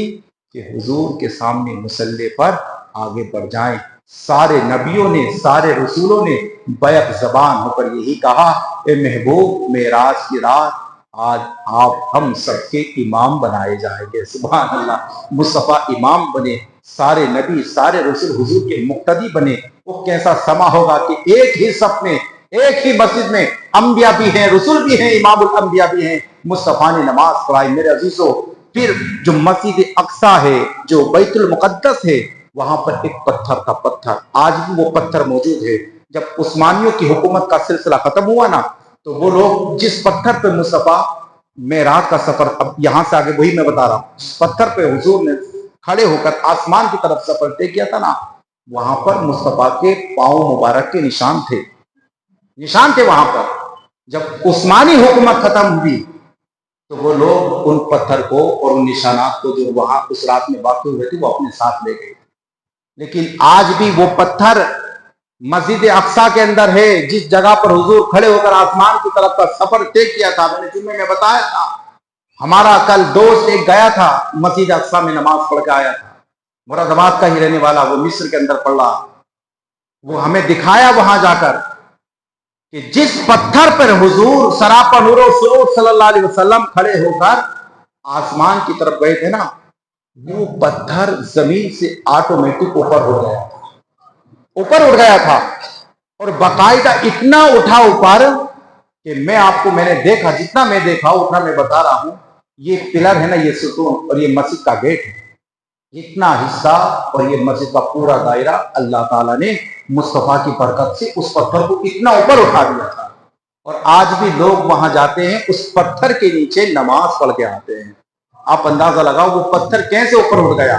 कि हुजूर के सामने मुसल्ले पर आगे बढ़ जाएं। सारे नबियों ने, सारे रसूलों ने बैक जबान होकर यही कहा, ए महबूब, मेराज की रात आज आप हम सबके इमाम बनाए जाएंगे। सुभान अल्लाह, मुस्तफा इमाम बने, सारे नबी, सारे रसूल हुजूर के मुक्तदी बने। वो कैसा समा होगा कि एक ही सफ में, एक ही मस्जिद में अंबिया भी हैं, रसूल भी हैं, इमामुल अंबिया भी हैं। मुस्तफा ने नमाज पढ़ाई। मेरे अजीजों, फिर जो मस्जिद अक्सा है, जो बैतुल मुकद्दस है, वहां पर एक पत्थर था, पत्थर आज भी वो पत्थर मौजूद है। जब उस्मानियों की हुकूमत का सिलसिला खत्म हुआ ना, तो वो लोग जिस पत्थर पे मुस्तफा मेराज का सफर, अब यहां से आगे वही मैं बता रहा हूं, जिस पत्थर पे हुजूर ने खड़े होकर आसमान की तरफ सफर तय किया था ना, वहां पर मुस्तफा के पांव मुबारक के निशान थे, निशान थे वहां पर। जब उस्मानी हुकूमत खत्म हुई तो वो लोग उन पत्थर को और उन निशानात को जो वहां उस रात में वाक़ई हुए थे वो अपने साथ ले गए। लेकिन आज भी वो पत्थर मस्जिद अक्सा के अंदर है, जिस जगह पर हुजूर खड़े होकर आसमान की तरफ का सफर तय किया था। मैंने जुम्मे में बताया था, हमारा कल दोस्त एक गया था मस्जिद अक्सा में, नमाज पढ़ के आया था, मुरादाबाद का ही रहने वाला, वो मिस्र के अंदर पढ़ रहा। वो हमें दिखाया वहां जाकर कि जिस पत्थर पर हुजूर सरापा नूर सुरूर सल्लल्लाहु अलैहि वसल्लम खड़े होकर आसमान की तरफ गए थे ना, वो पत्थर जमीन से ऑटोमेटिक ऊपर हो गया था, ऊपर उठ गया था, और बाकायदा इतना उठा ऊपर कि मैंने देखा, जितना मैं देखा उतना मैं बता रहा हूं। ये पिलर है ना, ये सुतून, और ये मस्जिद का गेट है, इतना हिस्सा और ये मस्जिद का पूरा दायरा अल्लाह ताला ने मुस्तफा की बरकत से उस पत्थर को इतना ऊपर उठा दिया था। और आज भी लोग वहां जाते हैं, उस पत्थर के नीचे नमाज पढ़ के आते हैं। आप अंदाजा लगाओ वो पत्थर कैसे ऊपर उठ गया,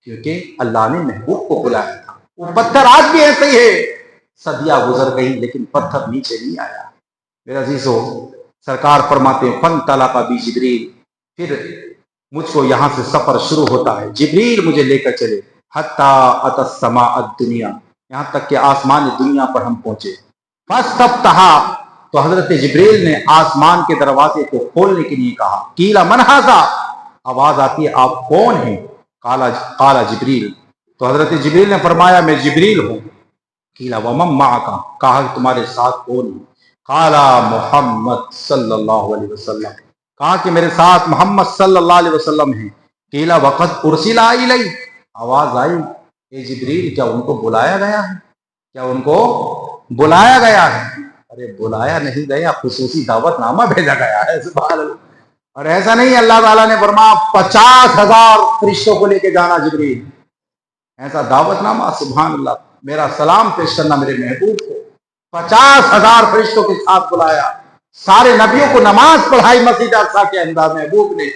क्योंकि अल्लाह ने महबूब को बुलाया था। वो पत्थर आज भी ऐसे ही है, सदियां गुजर गई लेकिन पत्थर नीचे नहीं आया। मेरा अजीजों, सरकार फरमाते हैं फन तला का भी जिब्रील, फिर मुझको यहां से सफर शुरू होता है, जिब्रील मुझे लेकर चले, हत्ता अतस्समा दुनिया, यहां तक कि आसमान दुनिया पर हम पहुंचे। फस्तफ्तहा, तो हजरत जिब्रील ने आसमान के दरवाजे को खोलने के लिए कहा। कीला मन हाजा, आवाज आती है आप कौन हैं? काला जिब्रील, तो हजरत जिब्रील ने फरमाया मैं जिब्रील हूं। कीला वमम माका, कहा तुम्हारे साथ कौन है? काला मोहम्मद सल्लल्लाहु अलैहि वसल्लम, कहा कि मेरे साथ मोहम्मद सल्लल्लाहु अलैहि वसल्लम है। कीला वक़द उर्सिला इलैहि, आवाज आई ए जिब्रील, क्या उनको बुलाया गया है? क्या उनको बुलाया गया है? अरे बुलाया नहीं गया, खुसूसी दावतनामा भेजा गया है। सुभान अल्लाह। और ऐसा नहीं, अल्लाह ताला ने फरमाया 50,000 फरिश्तों को लेके जाना जिब्रील, ऐसा दावतनामा। सुभान अल्लाह, मेरा सलाम पेश करना मेरे महबूब को। 50,000 फरिश्तों के साथ बुलाया, सारे नबियों को नमाज पढ़ाई मस्जिद अक्सा के अंदर महबूब ने,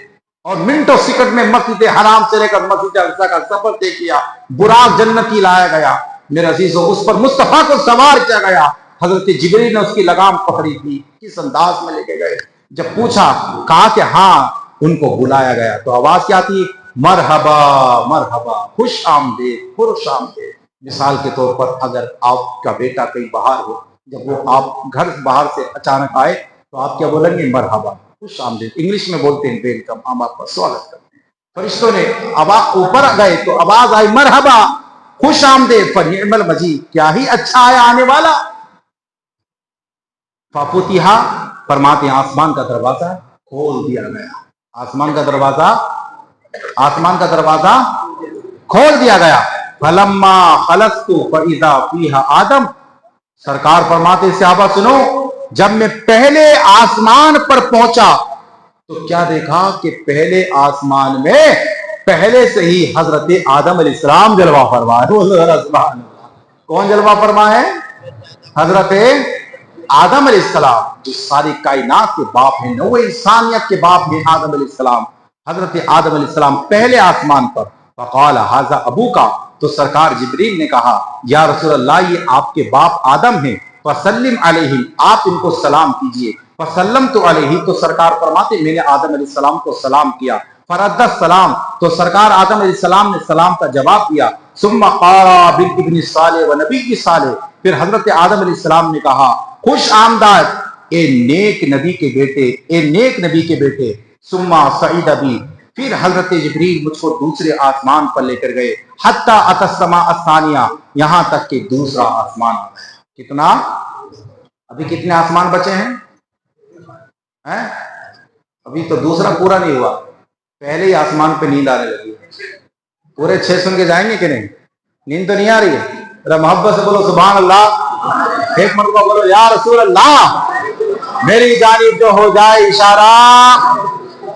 और मिनटों सेकंड में मस्जिद हराम से लेकर मस्जिद अक्सा का सफर तय किया। बुराक जन्नती लाया गया मेरे अजीजों, उस पर मुस्तफा को सवार किया गया। हजरत जिब्रील ने उसकी लगाम पकड़ी थी, किस अंदाज में लेके गए। जब पूछा, कहा कि हाँ उनको बुलाया गया, तो आवाज क्या आती है? मरहबा मरहबा, खुश आमदेद खुश आमदेद। मिसाल के तौर पर अगर आपका बेटा कहीं बाहर हो, जब वो आप घर बाहर से अचानक आए तो आप क्या बोलेंगे? मरहबा, खुश आमदेद। इंग्लिश में बोलते हैं वेलकम, हम आपका स्वागत करते हैं। फरिश्तों ने आवाज ऊपर गए तो आवाज आई मरहबा, खुश आमदेद, फनिअमल मजीद, क्या ही अच्छा है आने वाला। फाफुतिहा, फरमाते हैं आसमान का दरवाजा खोल दिया गया, आसमान का दरवाजा खोल दिया गया। फलम्मा खलस्तु फइज़ा फीहा आदम, सरकार फरमाते सहाबा सुनो, जब मैं पहले आसमान पर पहुंचा तो क्या देखा कि पहले आसमान में पहले से ही हजरत आदम अलैहिस्सलाम जलवा फरमा है। कौन जलवा फरमा है? हजरत आदम अलैहिस्सलाम, जो सारी कायनात के बाप हैं, नौ इंसानियत के बाप हैं आदम अलैहिस्सलाम। हजरत आदम अलैहिस्सलाम पहले आसमान पर। फक़ाल हाज़ा अबू का, तो सरकार जिब्रील ने कहा, या रसूल अल्लाह, ये आपके बाप आदम हैं। फसल्लिम अलैहि, आप इनको सलाम कीजिए। फसल्लम तो अलैहि, तो सरकार फरमाते मैंने आदम अलैहिस्सलाम को सलाम किया। फरद्द सलाम, तो सरकार आदम अलैहिस्सलाम ने सलाम का जवाब दिया। सुम्मा क़ाला बिब्नि सालेह व नबी सालेह, फिर हजरत आदम अलैहिस्सलाम ने कहा, खुश आमदाद ए नेक नबी के बेटे, ए नेक नबी के बेटे। सुम्मा सईद अबी, फिर हजरत जिब्रील मुझको दूसरे आसमान पर लेकर गए। हत्ता अतस्समा अस्सानिया, यहां तक कि दूसरा आसमान। कितना? अभी कितने आसमान बचे हैं? अभी तो दूसरा पूरा नहीं हुआ, पहले ही आसमान पे नींद आने लगी। पूरे 6 सुन के जाएंगे कि नहीं? नींद तो नहीं आ रही है? जरा मोहब्बत से बोलो सुभान अल्लाह। एक मरतबा बोलो या रसूल अल्लाह। मेरी जानिब जो हो जाए इशारा,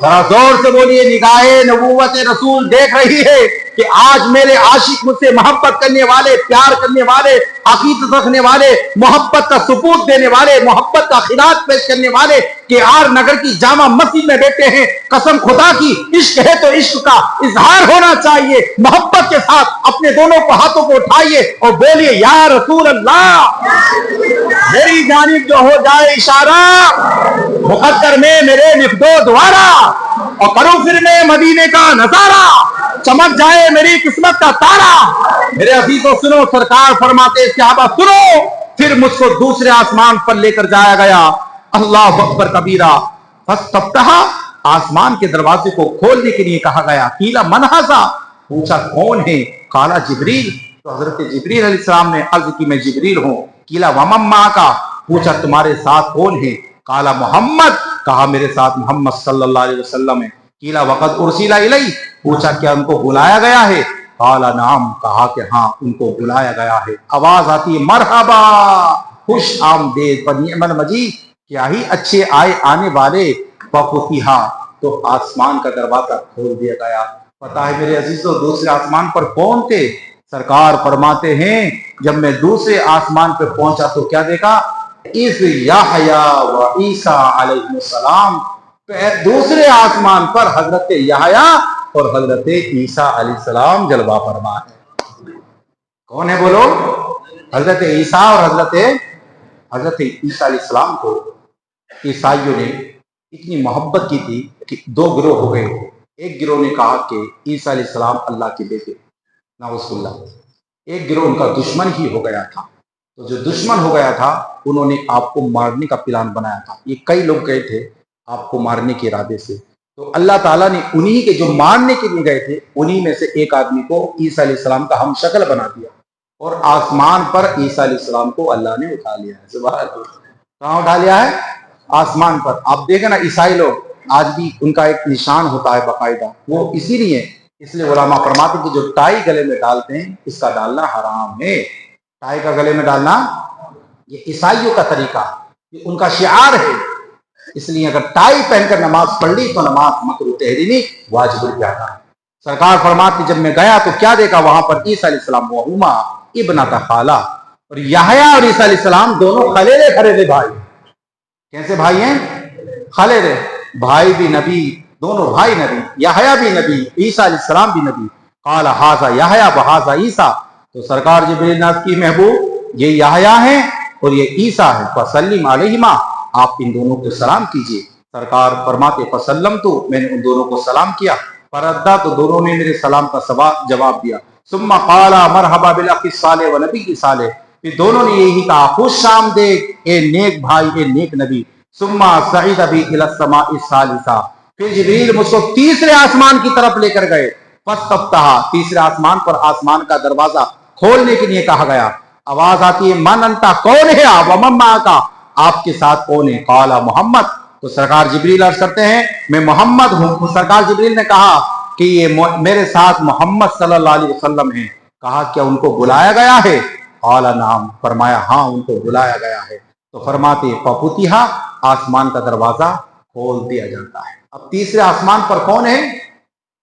जरा जोर से बोलिए। निगाहे नबूवत रसूल देख रही है कि आज मेरे आशिक मुझसे मोहब्बत करने वाले, प्यार करने वाले, अकीदत रखने वाले, मोहब्बत का सबूत देने वाले, मोहब्बत का खिलाफ पेश करने वाले के आर नगर की जामा मस्जिद में बैठे हैं। कसम खुदा की, इश्क है तो इश्क का इजहार होना चाहिए। मोहब्बत के साथ अपने दोनों को हाथों को उठाइए और बोलिए या रसूल अल्लाह। मेरी जानिब जो हो जाए इशारा, मुकद्दर में मेरे लिख दो द्वारा, और करूं फिर मैं मदीने का नजारा, चमक जाए मेरी किस्मत का तारा। मेरे अजीजों सुनो, सरकार फरमाते सहाबा सुनो, फिर मुझको दूसरे आसमान पर लेकर जाया गया। अल्लाह अकबर कबीरा। फस्तफ्तहा, आसमान के दरवाजे को खोलने के लिए कहा गया। कीला मन हाज़ा, पूछा कौन है? काला जिब्रील, तो हजरत जिब्रील अलैहिस्सलाम ने अर्ज की मैं जिब्रील हूं। कीला वमम माका, पूछा तुम्हारे साथ कौन है? काला मोहम्मद, कहा मेरे साथ मोहम्मद सल्लल्लाहु अलैहि वसल्लम है। कीला वक़द उर्सिला इलैहि, पूछा क्या उनको बुलाया गया है? काला नाम, कहा कि हाँ उनको बुलाया गया है। आवाज आती है मरहबा, खुश आमदेद बनिअमल मजीद, क्या ही अच्छे आए आने वाले। फफुतिहा, तो आसमान का दरवाजा खोल दिया गया। पता है मेरे अजीजों दूसरे आसमान पर कौन थे? सरकार फरमाते हैं जब मैं दूसरे आसमान पर पहुंचा तो क्या देखा? इस याहया व ईसा अलैहिस्सलाम, दूसरे आसमान पर हजरत याहया और हजरत ईसा अलैहिस्सलाम जलवा फरमा है। कौन है बोलो? हजरत ईसा और हजरत ईसा अलैहिस्सलाम को ईसाइयों ने इतनी मोहब्बत की थी कि 2 गिरोह हो गए। एक गिरोह ने कहा कि ईसा अलैहिस्सलाम अल्लाह के बेटे, नाउज़ुबिल्लाह। एक गिरोह उनका दुश्मन ही हो गया था। तो जो दुश्मन हो गया था उन्होंने आपको मारने का प्लान बनाया था। ये कई लोग गए थे आपको मारने के इरादे से। तो अल्लाह ताला ने उन्हीं के जो मारने के लिए गए थे उन्हीं में से एक आदमी को ईसा अलैहिस्सलाम का हम शक्ल बना दिया और आसमान पर ईसा अलैहिस्सलाम को अल्लाह ने उठा लिया है। सुभान अल्लाह। कहाँ उठा लिया है? आसमान पर। आप देखें ना, ईसाई लोग आज भी उनका एक निशान होता है बाकायदा, वो इसीलिए, इसलिए उलमा फरमाते हैं कि जो टाई गले में डालते हैं इसका डालना हराम है। टाई का गले में डालना ये ईसाइयों का तरीका, ये उनका शिआर है। इसलिए अगर टाई पहनकर नमाज पढ़ ली तो नमाज मकरूह तहरीमी वाजिब जाता है। सरकार फरमाती जब मैं गया तो क्या देखा? वहां पर ईसा अलैहिस्सलाम व हुमा इब्नता खाला, और याहया और ईसा अलैहिस्सलाम दोनों खलेले खरेले भाई। कैसे भाई हैं? खलेले भाई भी नबी, दोनों भाई नबी, याहया भी नबी, ईसा अलैहिस्सलाम भी नबी। काला हाजा याहया व हाजा ईसा, तो सरकार जिब्रील ने की महबूब ये याहया है और ये ईसा है। फसल्लिम अलैहिमा, आप इन दोनों को सलाम कीजिए। सरकार फरमाते फसल्लम, तो मैंने उन दोनों को सलाम किया। फरद्दा, तो दोनों ने मेरे सलाम का जवाब दिया। सुम्मा काला मरहबा बिल अखी सालेह व नबी सालेह, फिर दोनों ने यही कहा खुश आमदेद ए नेक भाई, ए नेक नबी। सुम्मा सईद अबी इला समाई सालिसा, फिर जिब्रील मुझको तीसरे आसमान की तरफ लेकर गए। फस्तफ्तहा, तीसरे आसमान पर आसमान का दरवाजा खोलने के लिए कहा गया। आवाज आती है मन अंता, कौन है आप? वमम्मा का, आपके साथ कौन है? काला मोहम्मद, तो सरकार जिब्रील अर्ज करते हैं मैं मोहम्मद हूं। सरकार जिब्रील ने कहा कि ये मेरे साथ मोहम्मद सल्लल्लाहु अलैहि वसल्लम हैं। कहा क्या उनको बुलाया गया है? काला नाम, फरमाया हाँ उनको बुलाया गया है। तो फरमाते फफुतिहा, आसमान का दरवाजा खोल दिया जाता है। अब तीसरे आसमान पर कौन है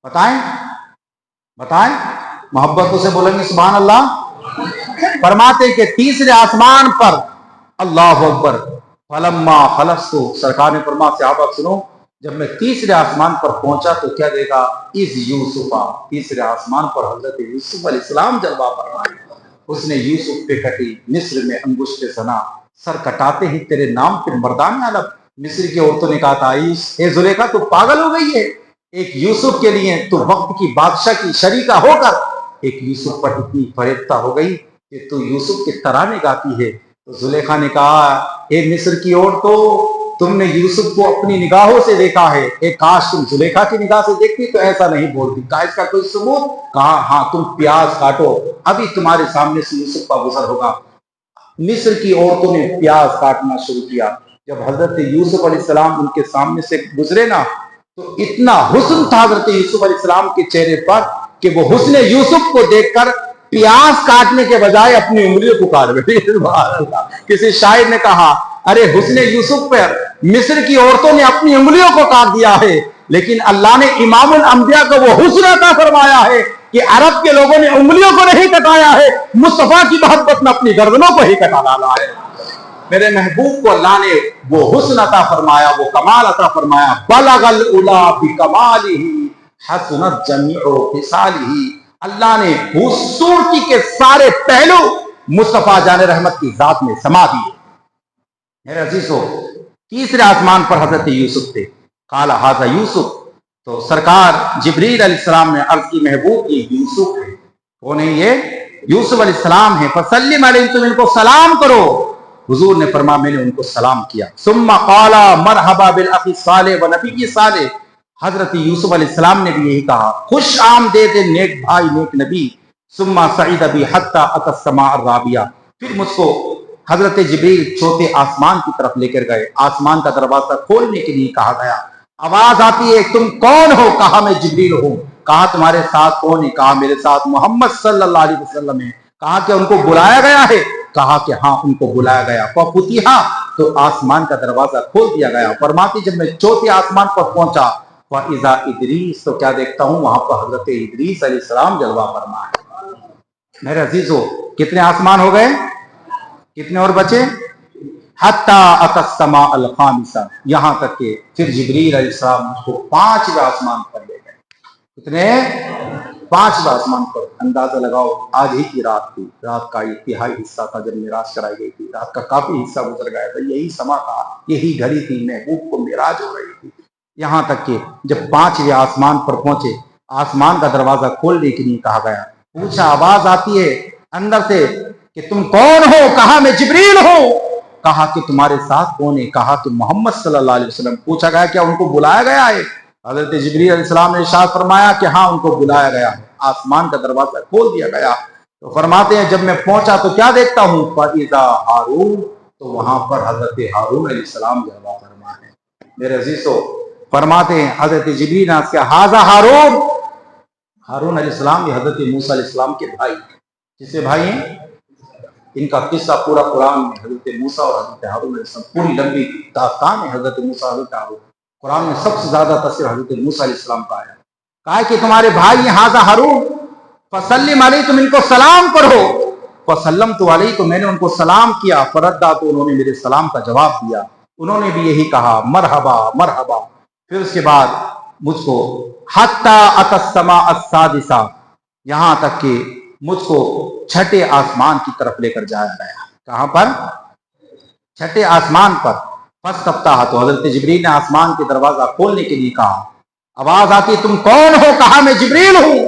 बताएं? बताएं, मोहब्बतों से बोलेंगे सुभान अल्लाह। फरमाते कि तीसरे आसमान पर, अल्लाह अकबर, फलम्मा खलस्तु, सरकार ने फरमाया सहाबा सुनो, जब मैं तीसरे आसमान पर पहुंचा तो क्या देखा, इस यूसुफा, तीसरे आसमान पर हजरत यूसुफ अलैहिस्सलाम जलवा फरमाए। उसने यूसुफ पे कटी, मिस्र में अंगुष्ठ सना, सर कटाते ही तेरे नाम पे मर्दान आलम। मिस्र की औरतों ने कहा था, ए जुलेखा तू पागल हो गई है, एक यूसुफ के लिए तू वक्त की बादशाह की शरीका होकर एक यूसुफ पर इतनी फरेबता हो गई कि तू यूसुफ के तराने गाती है। तो जुलेखा ने कहा, ए मिस्र की औरतों, तुमने यूसुफ को अपनी निगाहों से देखा है, एक काश तुम जुलेखा की निगाह से देखती तो ऐसा नहीं बोलती। कहा इसका कोई सबूत? कहा हाँ, तुम प्याज काटो, अभी तुम्हारे सामने से यूसुफ का गुजर होगा। मिस्र की औरतों ने प्याज काटना शुरू किया। जब हजरत यूसुफ अलैहिस्सलाम उनके सामने से गुजरे ना, तो इतना हुस्न था हजरत यूसुफ अलैहिस्सलाम के चेहरे पर कि वो हुस्न यूसुफ को देखकर प्याज काटने के बजाय अपनी उंगलियों को काट बैठे। किसी शायर ने कहा, अरे हुस्न यूसुफ पर मिस्र की औरतों ने अपनी उंगलियों को काट दिया है, लेकिन अल्लाह ने इमामुल अंबिया को वो हुस्न अता फरमाया है कि अरब के लोगों ने उंगलियों को नहीं कटाया है, मुस्तफा की मोहब्बत में अपनी गर्दनों को ही कटा डाला है। मेरे महबूब को अल्लाह ने वो हुस्न अता फरमाया, वो कमाल अता फरमाया। बलगल उला बिकमालिही हसनत जमीउ फिसालिही। अल्लाह ने खूबसूरती के सारे पहलू मुस्तफा जाने रहमत की जात में समा दिए। मेरे अजीजों, तीसरे आसमान पर हजरत यूसुफ थे। काला हाजा यूसुफ, तो सरकार जिब्रील अलैहिस्सलाम ने अर्ज की, महबूब ये यूसुफ है। कौन है ये? यूसुफ अलैहिस्सलाम है। फसल्लिम अलैहि, तुम इनको सलाम करो। हुजूर ने फरमाया, मैंने उनको सलाम किया। सुम्मा काला मरहबा बिल अखी सालेह व नबी सालेह, हजरत यूसुफ अलैहिस्सलाम ने भी यही कहा, खुश आमदीद नेक भाई नेक नबी। सुम्मा सईद अबी हत्ता अतस समा अर्राबिया, फिर मुझको हजरत जिब्रील चौथे आसमान की तरफ लेकर गए। आसमान का दरवाजा खोलने के लिए कहा गया। आवाज आती है, तुम कौन हो? कहा मैं जिब्रील हूं। कहा तुम्हारे साथ कौन है? कहा मेरे साथ मोहम्मद सल्लल्लाहु अलैहि वसल्लम है। कहा कि उनको बुलाया गया है? कहा कि हाँ उनको बुलाया गया। फुतिहा, तो आसमान का दरवाजा खोल दिया गया। फरमाती जब मैं चौथे आसमान पर पहुंचा, फइज़ा इदरीस, तो क्या देखता हूं, वहां पर हजरत इदरीस अलैहिस्सलाम जलवा फरमा है। मेरे अजीजों, कितने आसमान हो गए? कितने और बचे? हत्ता अतस्समा अल खामिसा, यहां तक के फिर जिब्रील अलैहिस्सलाम उसको पांचवें आसमान पर ले गए। कितने? पांचवें आसमान पर। अंदाजा लगाओ, आज ही की रात थी, रात का इतिहाई हिस्सा था जब मेराज कराई गई थी। रात का काफी हिस्सा गुजर गया था, यही समा था, यही घड़ी थी, महबूब को मेराज हो रही थी। यहां तक कि जब पांचवें आसमान पर पहुंचे, आसमान का दरवाजा खोलने के लिए कहा गया। पूछा, आवाज आती है अंदर से कि तुम कौन हो? कहा मैं जिब्रील हूं। कहा कि तुम्हारे साथ कौन है? कहा कि मोहम्मद सल्लल्लाहु अलैहि वसल्लम। पूछा गया, क्या उनको बुलाया गया है? हजरत जिब्रील अलैहिस्सलाम ने इरशाद फरमाया कि हाँ उनको बुलाया गया है। आसमान का दरवाजा खोल दिया गया। तो फरमाते हैं जब मैं पहुंचा तो क्या देखता हूं, फइज़ा हारून, तो वहां पर हजरत हारून अलैहिस्सलाम जलवा फरमा है। मेरे अजीजों, फरमाते हैं हजरत जिब्रील ने कहा, हाजा हारून। हारून अलैहिस्सलाम ये हजरत मूसा अलैहिस्सलाम के भाई, किसके भाई हैं? इनका किस्सा पूरा कुरान में, हजरत मूसा और हजरत हारून अलैहिस्सलाम, पूरी लंबी दास्तान है हजरत मूसा हजरत हारून। कुरान में सबसे ज्यादा तस्वीर हजरत मूसा अलैहिस्सलाम का आया। कहा कि तुम्हारे भाई हैं हाजा हारून, फसल्लिम अलैहि, तुम इनको सलाम करो। फसल्लम तो अलैहि, तो मैंने उनको सलाम किया। फरद्दा, तो उन्होंने मेरे सलाम का जवाब दिया। उन्होंने भी यही कहा, मरहबा मरहबा। फिर उसके बाद मुझको हत्ता अतस्समा अस्सादिसा, यहां तक कि मुझको छठे आसमान की तरफ लेकर जाया गया। कहां पर? छठे आसमान पर। फस्तफ्ताह, तो हजरत जिब्रील ने आसमान के दरवाजा खोलने के लिए कहा। आवाज आती, तुम कौन हो? कहा मैं जिब्रील हूं।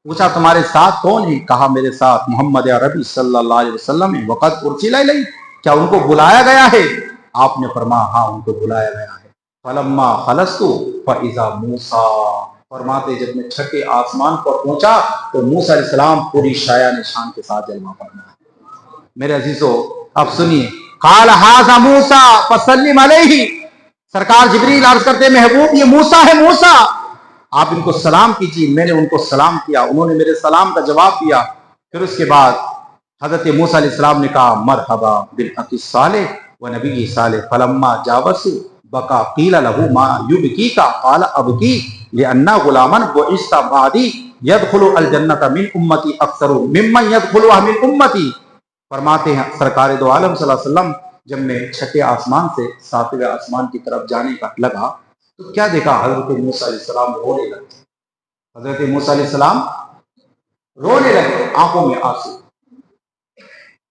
पूछा, तुम्हारे साथ कौन है? कहा मेरे साथ मोहम्मद अरबी सल्लल्लाहु अलैहि वसल्लम है। वक़द उर्सिला इलैहि, क्या उनको बुलाया गया है? आपने फरमाया हाँ उनको बुलाया गया है। फलम्मा खलस्तु फइज़ा मूसा, फरमाते जब मैं छठे आसमान पर पहुंचा तो मूसा अलैहिस्सलाम पूरी शायान शान के साथ जलवा फरमाया। मेरे अजीजों, अब सुनिए, काल हाज़ा मूसा फसल्लिम अलैहि, सरकार जिब्रील अर्ज करते, महबूब ये मूसा है, मूसा आप इनको सलाम कीजिए। मैंने उनको सलाम किया, उन्होंने मेरे सलाम का जवाब दिया। फिर उसके बाद हजरत मूसा अलैहिस्सलाम ने कहा, मरहबा बिल अखी सालेह व नबी सालेह। फलम्मा जावसु बका कीला लहू मा युबकी का काला अबकी लिअन्ना गुलामन बुइस्ता बादी यदखुलु अल जन्नत मिन उम्मती अक्सरु मिम्मन यदखुलुहा मिन उम्मती। फरमाते हैं सरकार दो आलम सल्लल्लाहु अलैहि वसल्लम, जब मैं छठे आसमान से सातवें आसमान की तरफ जाने का लगा तो क्या देखा, हजरत मूसा अलैहिस्सलाम रोने लगे। हजरत मूसा अलैहिस्सलाम रोने लगे, आंखों में आंसू,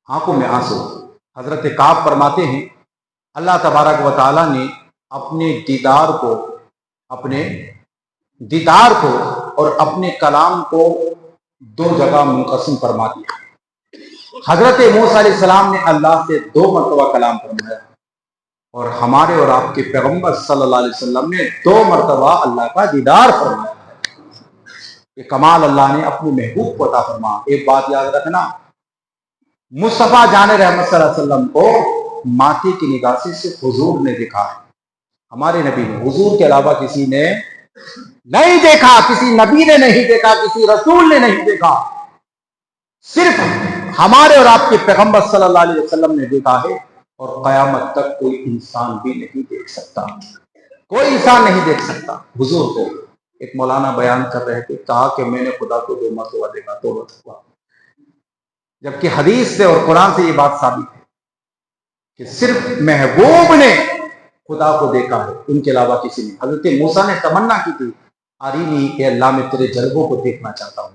आंखों में आंसू। हजरत काब फरमाते हैं अल्लाह तबारक व तआला ने अपने दीदार को और अपने कलाम को दो जगह मुनक़सिम फरमा दिया। हजरत मूसा अलैहिस्सलाम ने अल्लाह से 2 मरतबा कलाम फरमाया और हमारे और आपके पैगंबर सल्लल्लाहु अलैहि वसल्लम ने 2 मरतबा अल्लाह का दीदार फरमाया है। ये कमाल अल्लाह ने अपने महबूब को अता फरमाया। एक बात याद रखना, मुस्तफा जाने रहमत सल्लल्लाहु अलैहि वसल्लम को माथे की निगाह से सिर्फ हुजूर ने देखा है। हमारे नबी ने, हुजूर के अलावा किसी ने नहीं देखा, किसी नबी ने नहीं देखा, किसी रसूल ने नहीं देखा, सिर्फ हमारे और आपके पैगंबर सल्लल्लाहु अलैहि वसल्लम ने देखा है। और कयामत तक कोई इंसान भी नहीं देख सकता, कोई इंसान नहीं देख सकता हुजूर को। एक मौलाना बयान कर रहे थे, कहा कि मैंने खुदा को 2 मरतबा देखा, 2 मरतबा, जबकि हदीस से और कुरान से ये बात साबित है कि सिर्फ महबूब ने खुदा को देखा है, उनके अलावा किसी ने। हजरत मूसा ने तमन्ना की थी, आरीनी के अल्लाह, मैं तेरे जलवों को देखना चाहता हूँ।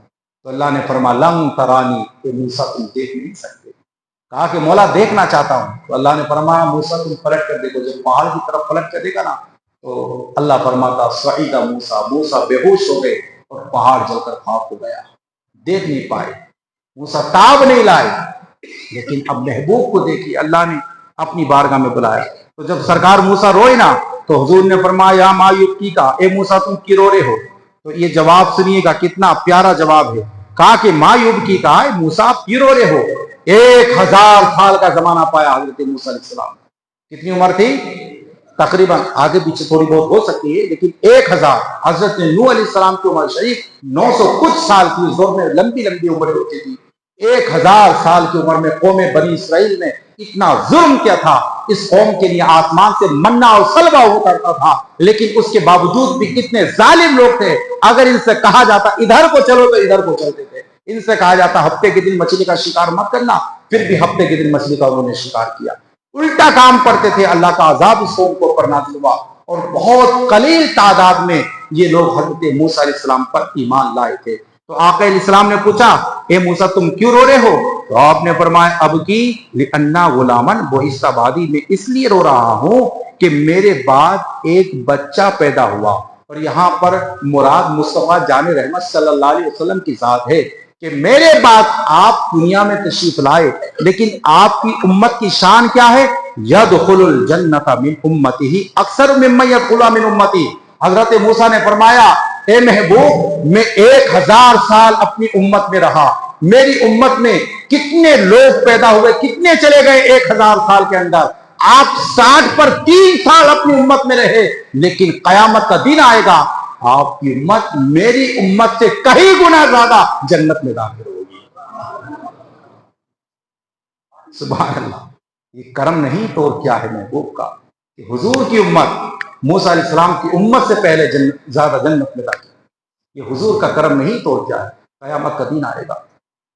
तो अल्लाह ने फरमाया लम तरानी, कि मूसा तुम देख नहीं सकते। कहा कि मौला देखना चाहता हूँ। तो अल्लाह ने फरमाया मूसा तुम पलट कर देखो। जब पहाड़ की तरफ पलट कर देखा ना तो अल्लाह फरमाता सईदा मूसा, मूसा बेहोश हो गए और पहाड़ जलकर खाक हो गया, देख नहीं पाए, मूसा ताब नहीं लाए। लेकिन अब महबूब को देखी, अल्लाह ने अपनी बारगाह में बुलाया। तो जब सरकार मूसा रोए ना तो हुजूर ने फरमाया या मायूबकी का, ए मूसा तुम क्यों रो रहे हो। तो ये जवाब सुनिएगा, कितना प्यारा जवाब है। कहा कि मायूबकी का, मूसा आप क्यों रो रहे हो। 1000 साल का जमाना पाया हजरत मूसा अलैहिस्सलाम। कितनी उम्र थी, तकरीबन आगे पीछे थोड़ी बहुत हो सकती है, लेकिन 1000। हजरत नूह अलैहिस्सलाम की उम्र शरीफ 900 कुछ साल की, उस दौर में लंबी लंबी उम्र होती थी। 1000 साल की उम्र में कौम बनी इसराइल ने इतना जुर्म किया था। इस कौम के लिए आसमान से मन्ना और सलवा उतरता था, लेकिन उसके बावजूद भी कितने जालिम लोग थे। अगर इनसे कहा जाता इधर को चलो तो इधर को चलते थे, इनसे कहा जाता हफ्ते के दिन मछली का शिकार मत करना, फिर भी हफ्ते के दिन मछली का उन्होंने शिकार किया। उल्टा काम करते थे। अल्लाह का अजाब इस कौम को पर नाज़िल हुआ और बहुत कलील तादाद में ये लोग हजरत मूसा अलैहिस्सलाम पर ईमान लाए थे। तो आका अलैहिस्सलाम ने पूछा ए मूसा तुम क्यों रो रहे हो। तो आपने फरमाया अब की लिअन्ना गुलामन बुइसा बादी, में इसलिए रो रहा हूं कि मेरे बाद एक बच्चा पैदा हुआ। और यहाँ पर मुराद मुस्तफा जाने रहमत सल्लल्लाहु अलैहि वसल्लम की जात है कि मेरे बाद आप दुनिया में तशरीफ लाए, लेकिन आपकी उम्मत की शान क्या है, यदखुलुल जन्नत मिन उम्मतिही अक्सर मिम्मन यदखुलुहा मिन उम्मती। हजरत मूसा ने फरमाया ए महबूब, मैं 1000 साल अपनी उम्मत में रहा, मेरी उम्मत में कितने लोग पैदा हुए, कितने चले गए 1000 साल के अंदर। आप 60 पर 3 साल अपनी उम्मत में रहे, लेकिन कयामत का दिन आएगा आपकी उम्मत मेरी उम्मत से कहीं गुना ज्यादा जन्नत में दाखिल होगी। सुभान अल्लाह। ये करम नहीं तो और क्या है महबूब का कि हुजूर की उम्मत मूसा अलैहिस्सलाम की उम्मत से पहले ज्यादा जन्नत में दाखिल। ये हुजूर का करम नहीं तो और क्या है। कयामत का दिन आएगा,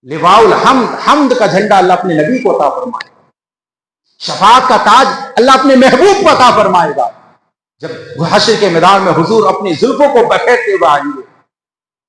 लिवाउल हम्द, हम्द का झंडा अल्लाह अपने नबी को अता फरमाएगा, शफाअत का ताज अल्लाह अपने महबूब को अता फरमाएगा। जब हश्र के मैदान में हुजूर अपनी जुल्फों को बखेरते हुए आएंगे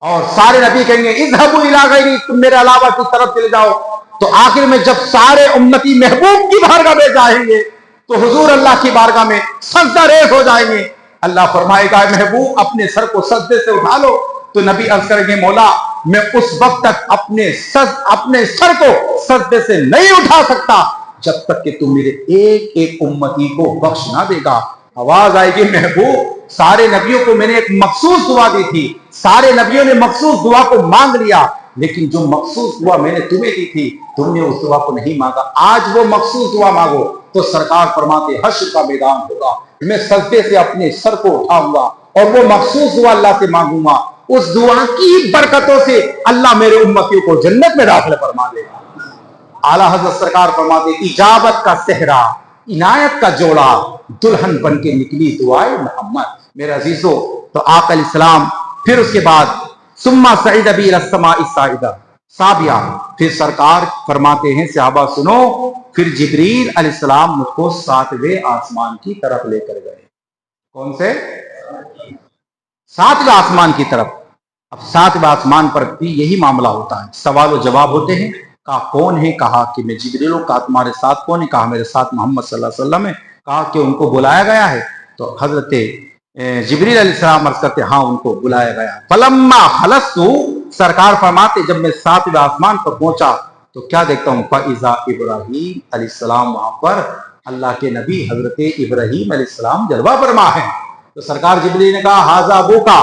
और सारे नबी कहेंगे इज़हबू इला गैरी, तुम मेरे अलावा की तरफ चले जाओ। तो आखिर में जब सारे उम्मती महबूब की बारगाह में जाएंगे तो हुजूर अल्लाह की बारगाह में सजदा रेज़ हो जाएंगे। अल्लाह फरमाएगा महबूब अपने सर को सजदे से उठा लो। तो नबी अर्ज करेंगे मौला मैं उस वक्त तक अपने सर को सजदे से नहीं उठा सकता जब तक कि तुम मेरे एक एक उम्मती को बख्श ना देगा। आवाज आएगी महबूब सारे नबियों को मैंने एक मखसूस दुआ दी थी, सारे नबियों ने मखसूस दुआ को मांग लिया, लेकिन जो मखसूस दुआ मैंने तुम्हें दी थी तुमने उस दुआ को नहीं मांगा। आज वो मखसूस दुआ मांगो तो सरकार फरमाते हश्र का मैदान होगा, मैं सजदे से अपने सर को उठाऊंगा और वो मखसूस दुआ अल्लाह से मांगूंगा। उस दुआ की बरकतों से अल्लाह मेरे उम्मतियों को जन्नत में दाखिल फरमा देगा। आला हज़रत सरकार फरमाते इजाबत का सेहरा, इनायत का जोड़ा, दुल्हन बन के निकली दुआए मोहम्मद। मेरे अजीजों, तो आका अलैहिस्सलाम फिर उसके बाद सुम्मा सईद बी इलस्समाइ साइदा साबिया, फिर सरकार फरमाते हैं सहाबा सुनो, फिर जिब्रील अलैहिस्सलाम मुझको 7वें आसमान की तरफ लेकर गए। कौन से? 7वें आसमान की तरफ। अब 7वें आसमान पर भी यही मामला होता है, सवाल और जवाब होते हैं। कहा कौन है? कहा कि मैं जिब्रील हूं। कहा तुम्हारे साथ कौन है? कहा मेरे साथ मोहम्मद सल्लल्लाहु अलैहि वसल्लम है। कहा कि उनको बुलाया गया है? तो हजरत जिब्रील अलैहिस्सलाम अर्ज करते हाँ उनको बुलाया गया। फलम्मा खलस्तु, सरकार फरमाते जब मैं 7वें आसमान पर पहुंचा तो क्या देखता हूं? फइज़ा इब्राहीम अलैहिस्सलाम, वहां पर अल्लाह के नबी हजरत इब्राहीम अलैहिस्सलाम जलवा फरमा है। तो सरकार जिब्रील ने कहा हाजा अबूका,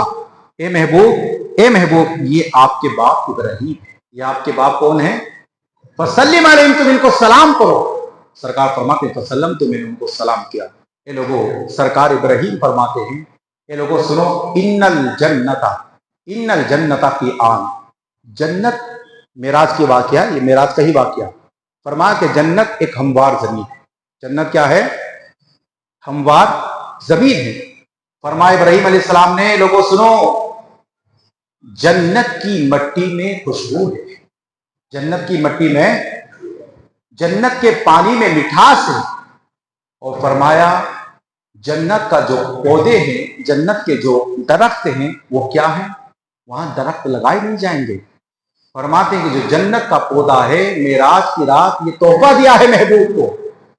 ए महबूब ये आपके बाप इब्राहीम है। ये आपके बाप कौन है? फसल्लिम अलैहिम, तुम इनको सलाम करो। सरकार फरमाते फसल्लम, तो मैंने उनको सलाम किया। ये लोगों, सरकार इब्राहीम फरमाते हैं ये लोगों सुनो, इन्नल जन्नता की आन, जन्नत मेराज की वाकया, ये मेराज का ही वाकया। फरमाया कि जन्नत एक हमवार जमीन है। जन्नत क्या है? हमवार जमीन है। फरमाया इब्राहीम अलैहिस्सलाम ने लोगों सुनो, जन्नत की मट्टी में खुशबू है। जन्नत की मट्टी में, जन्नत के पानी में मिठास है। और फरमाया जन्नत का जो पौधे हैं, जन्नत के जो दरख्त हैं वो क्या है? वहां दरख्त लगाए नहीं जाएंगे। फरमाते हैं कि जो जन्नत का पौधा है, मेराज की रात ये तोहफा दिया है महबूब को।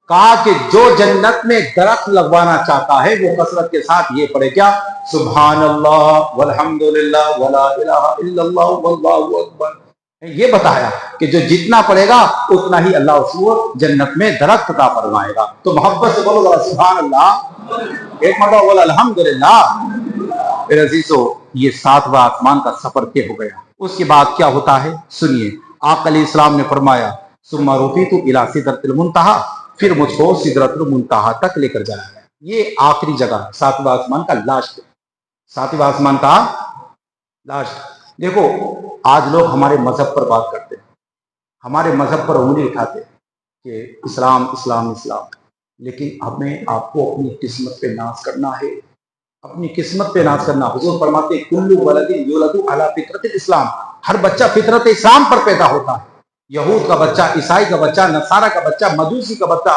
कहा कि जो जन्नत में दरख्त लगवाना चाहता है वो कसरत के साथ ये पढ़े क्या? सुभान अल्लाह वल्हम्दुलिल्लाह वला इलाहा इल्लल्लाह वल्लाहु अकबर। ये बताया कि जो जितना पढ़ेगा उतना ही अल्लाह उसको जन्नत में दरख्त अता फरमाएगा। तो मोहब्बत से बोलो सुभान अल्लाह, एक मरतबा बोलो अल्हम्दुलिल्लाह। मेरे अजीजों, ये 7वां आसमान का सफर तय हो गया। उसके बाद क्या होता है सुनिए। आका अलैहिस्सलाम ने फरमाया सुम्मा रुफीतु इला सिदरतिल मुंतहा, फिर मुझको सिदरतुल मुंतहा तक लेकर जाया गया। ये आखिरी जगह है, 7वां आसमान का लास्ट, 7वां आसमान का लास्ट। देखो आज लोग हमारे मजहब पर बात करते हैं, हमारे मजहब पर उंगली उठाते हैं कि इस्लाम इस्लाम इस्लाम, लेकिन हमें आपको अपनी किस्मत पे नाज करना है, अपनी किस्मत पे नाज करना। हुजूर फरमाते कुल्लु वलदिन युलदु अला फितरतिल इस्लाम, हर बच्चा फितरत इस्लाम पर पैदा होता है। यहूद का बच्चा, ईसाई का बच्चा, नसारा का बच्चा, मजूसी का बच्चा,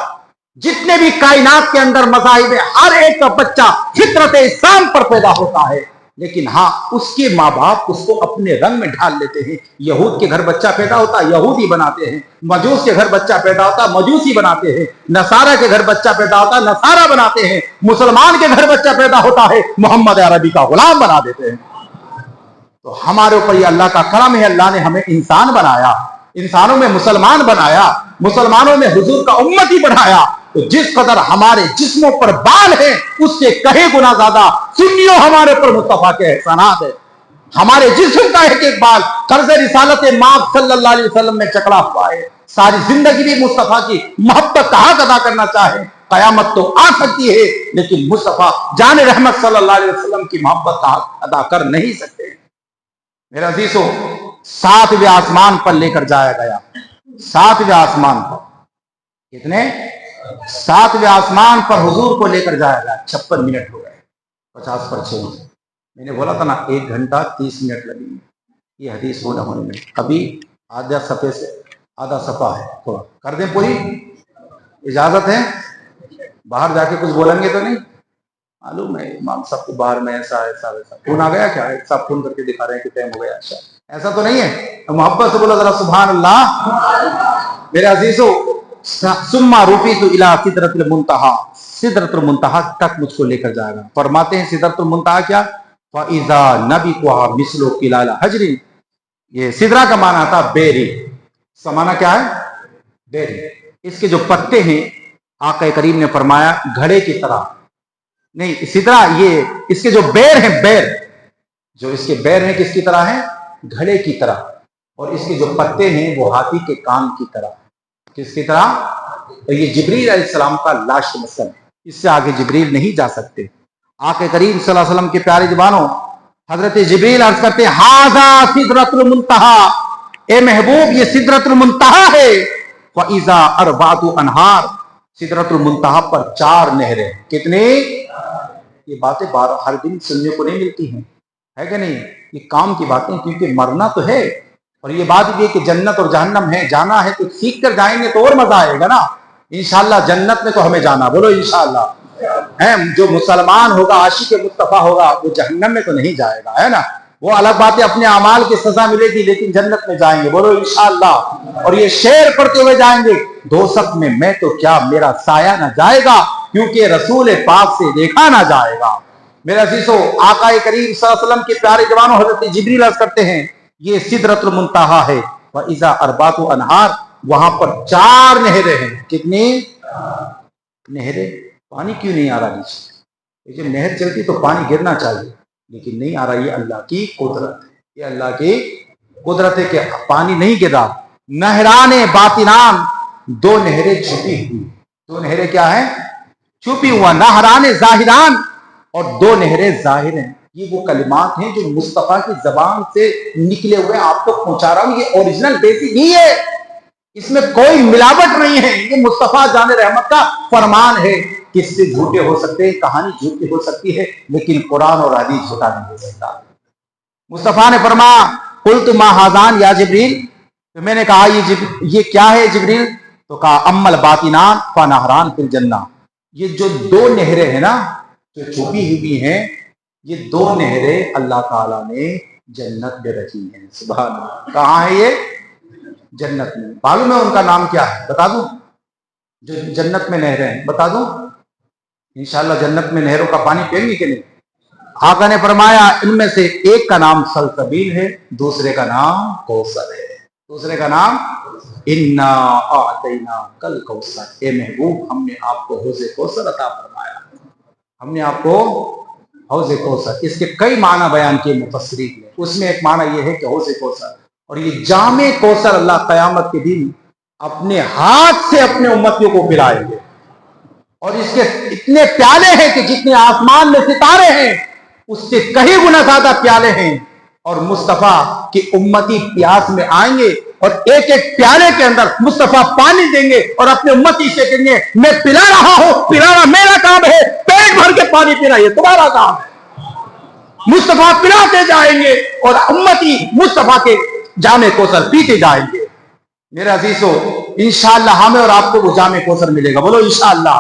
जितने भी कायनात के अंदर मज़ाहिब है, हर एक का बच्चा फितरत इस्लाम पर पैदा होता है। लेकिन हाँ, उसके माँ बाप उसको अपने रंग में ढाल लेते हैं। यहूद के घर बच्चा पैदा होता है, यहूदी बनाते हैं। मजूस के घर बच्चा पैदा होता है, मजूसी बनाते हैं। नसारा के घर बच्चा पैदा होता है, नसारा बनाते हैं। मुसलमान के घर बच्चा पैदा होता है, मोहम्मद अरबी का गुलाम बना देते हैं। तो हमारे ऊपर ये अल्लाह का करम है, अल्लाह ने हमें इंसान बनाया, इंसानों में मुसलमान बनाया, मुसलमानों में हुजूर का उम्मती बढ़ाया। तो जिस कदर हमारे जिस्मों पर बाल है उससे कहीं गुना ज्यादा सुन्नियों हमारे ऊपर मुस्तफा के एहसानात है। हमारे जिस्म का एक बाल कर्ज रिसालत माप सल्लल्लाहु अलैहि वसल्लम में चकड़ा हुआ है। सारी जिंदगी भी मुस्तफा की मोहब्बत का हक अदा करना चाहे, कयामत तो आ सकती है, लेकिन मुस्तफा जान रहमत सल्लल्लाहु अलैहि वसल्लम की मोहब्बत का हक अदा कर नहीं सकते। मेरा अजीजों, 7वें आसमान पर लेकर जाया गया। 7वें आसमान पर कितने? 7वें आसमान पर हुजूर को लेकर जाया गया। 56 मिनट हो गए, 50 पर 6। मैंने बोला था ना 1 घंटा 30 मिनट लगेंगे ये हदीस होने में। अभी आधा सफे से आधा सफा है, थोड़ा कर दें पूरी, इजाजत है? बाहर जाके कुछ बोलेंगे तो नहीं? मालूम है इमाम सबको बाहर में ऐसा ऐसा वैसा फोन आ गया क्या? सब फोन करके दिखा रहे हैं कि टाइम हो गया। अच्छा, ऐसा तो नहीं है? तो मोहब्बत से बोला जरा सुभान अल्लाह। मेरे अजीजों, सुम्मा रुफीतु इला सिदरतिल मुंतहा, सिदरतुल मुंतहा तक मुझको लेकर जाएगा। फरमाते हैं सिदरतुल मुंतहा क्या? फइज़ा नबिकुहा मिस्लु किलाल हजरिन। ये सिदरा का माना था बेरी, समाना क्या है? बेरी। इसके जो पत्ते हैं आका करीम ने फरमाया घड़े की तरह नहीं, सिदरा ये इसके जो बेर हैं, बेर जो इसके बेर हैं किसकी तरह हैं? घड़े की तरह। और इसके जो पत्ते हैं वो हाथी के कान की तरह। किसकी तरह? तो ये जिब्रील अलैहिस्सलाम का लास्ट मसल है, इससे आगे जिब्रील नहीं जा सकते। आके करीम सल्लल्लाहु अलैहि वसल्लम के प्यारे जवानों, हजरत जिब्रील अर्ज करते हाजा सिदरतुल मुंतहा, ए महबूब ये सिदरतुल मुंतहा है। फइज़ा अरबातु अनहार, सिदरतुल मुंतहा पर 4 नहरें। कितने? ये बातें हर दिन सुनने को नहीं मिलती हैं। ہے کہ نہیں, یہ کام کی باتیں, کیونکہ مرنا تو ہے. اور یہ بات بھی ہے کہ جنت اور جہنم ہے, جانا ہے تو سیکھ کر جائیں گے تو اور مزہ آئے گا نا. انشاءاللہ جنت میں تو ہمیں جانا, بولو انشاءاللہ. جو مسلمان ہوگا, عاشق مصطفیٰ ہوگا, وہ جہنم میں تو نہیں جائے گا, ہے نا. وہ الگ بات ہے, اپنے اعمال کی سزا ملے گی, لیکن جنت میں جائیں گے, بولو انشاءاللہ. اور یہ شعر پڑھتے ہوئے جائیں گے, دوزخ میں تو کیا میرا سایہ نہ جائے گا, کیونکہ رسول پاک سے دیکھا نہ جائے گا. میرے عزیزو, آقا کریم صلی اللہ علیہ وسلم کے پیارے جوانوں حضرت جبریل عرض کرتے ہیں, یہ سدرۃ المنتہا ہے, وَإِذَا أَرْبَعَةُ أَنْهَارٌ, وہاں پر 4 نہریں ہیں. کتنی نہریں؟ پانی کیوں نہیں آ رہا نیچے؟ جب نہر چلتی تو پانی گرنا چاہیے, لیکن نہیں آ رہا. یہ اللہ کی قدرت ہے, یہ اللہ کی قدرت ہے کہ پانی نہیں گر رہا. نہران باطنان, 2 نہریں چھپی ہوئی. 2 نہریں کیا ہیں؟ چھپی ہوا. نہران ظاہران, اور 2 نہریں ظاہر ہیں. یہ وہ کلمات ہیں جو مصطفیٰ کی زبان سے نکلے ہوئے آپ کو پہنچا رہا ہوں. یہ اوریجنل دیسی ہی ہے, اس میں کوئی ملاوٹ نہیں ہے. یہ مصطفیٰ جان رحمت کا فرمان ہے. کس سے جھوٹے ہو سکتے ہیں, کہانی جھوٹی ہو سکتی ہے, لیکن قرآن اور حدیث جھوٹا نہیں ہو سکتا. مصطفیٰ نے فرمایا, قلت ما ھذان یا جبریل, تو میں نے کہا یہ کیا ہے جبریل؟ تو کہا امل باطنان فنہران فی الجنہ. یہ جو 2 نہریں ہیں نا, جو چھپی ہوئی ہیں, یہ 2 نہریں اللہ تعالیٰ نے جنت میں رکھی ہیں. سبحان اللہ. کہاں ہے یہ؟ جنت میں. معلوم ہے ان کا نام کیا ہے؟ بتا دوں, جو جنت میں نہریں ہیں بتا دوں. انشاءاللہ جنت میں نہروں کا پانی پئیں گے کہ نہیں؟ آقا نے فرمایا ان میں سے ایک کا نام سلسبیل ہے, دوسرے کا نام کوثر ہے. دوسرے کا نام انا اعطیناک الکوثر. اے محبوب, ہم نے آپ کو حوض کوثر عطا فرمایا, ہم نے آپ کو حوض کوثر. اس کے کئی معنی بیان کیے مفسرین نے. اس میں ایک معنی یہ ہے کہ حوض کوثر, اور یہ جام کوثر اللہ قیامت کے دن اپنے ہاتھ سے اپنے امتیوں کو پلائیں گے. اور اس کے اتنے پیالے ہیں کہ جتنے آسمان میں ستارے ہیں اس سے کہیں گنا زیادہ پیالے ہیں. اور مصطفیٰ کی امتی پیاس میں آئیں گے, اور ایک ایک پیالے کے اندر مصطفیٰ پانی دیں گے, اور اپنے امتی سے کہیں گے میں پلا رہا ہوں, پلانا میرا کام ہے, پیٹ بھر کے پانی پینا یہ تمہارا کام ہے. مصطفیٰ پلاتے جائیں گے اور امتی مصطفیٰ کے جام کوثر پیتے جائیں گے. میرے عزیزو, انشاءاللہ ہمیں اور آپ کو وہ جام کوثر ملے گا, بولو انشاءاللہ.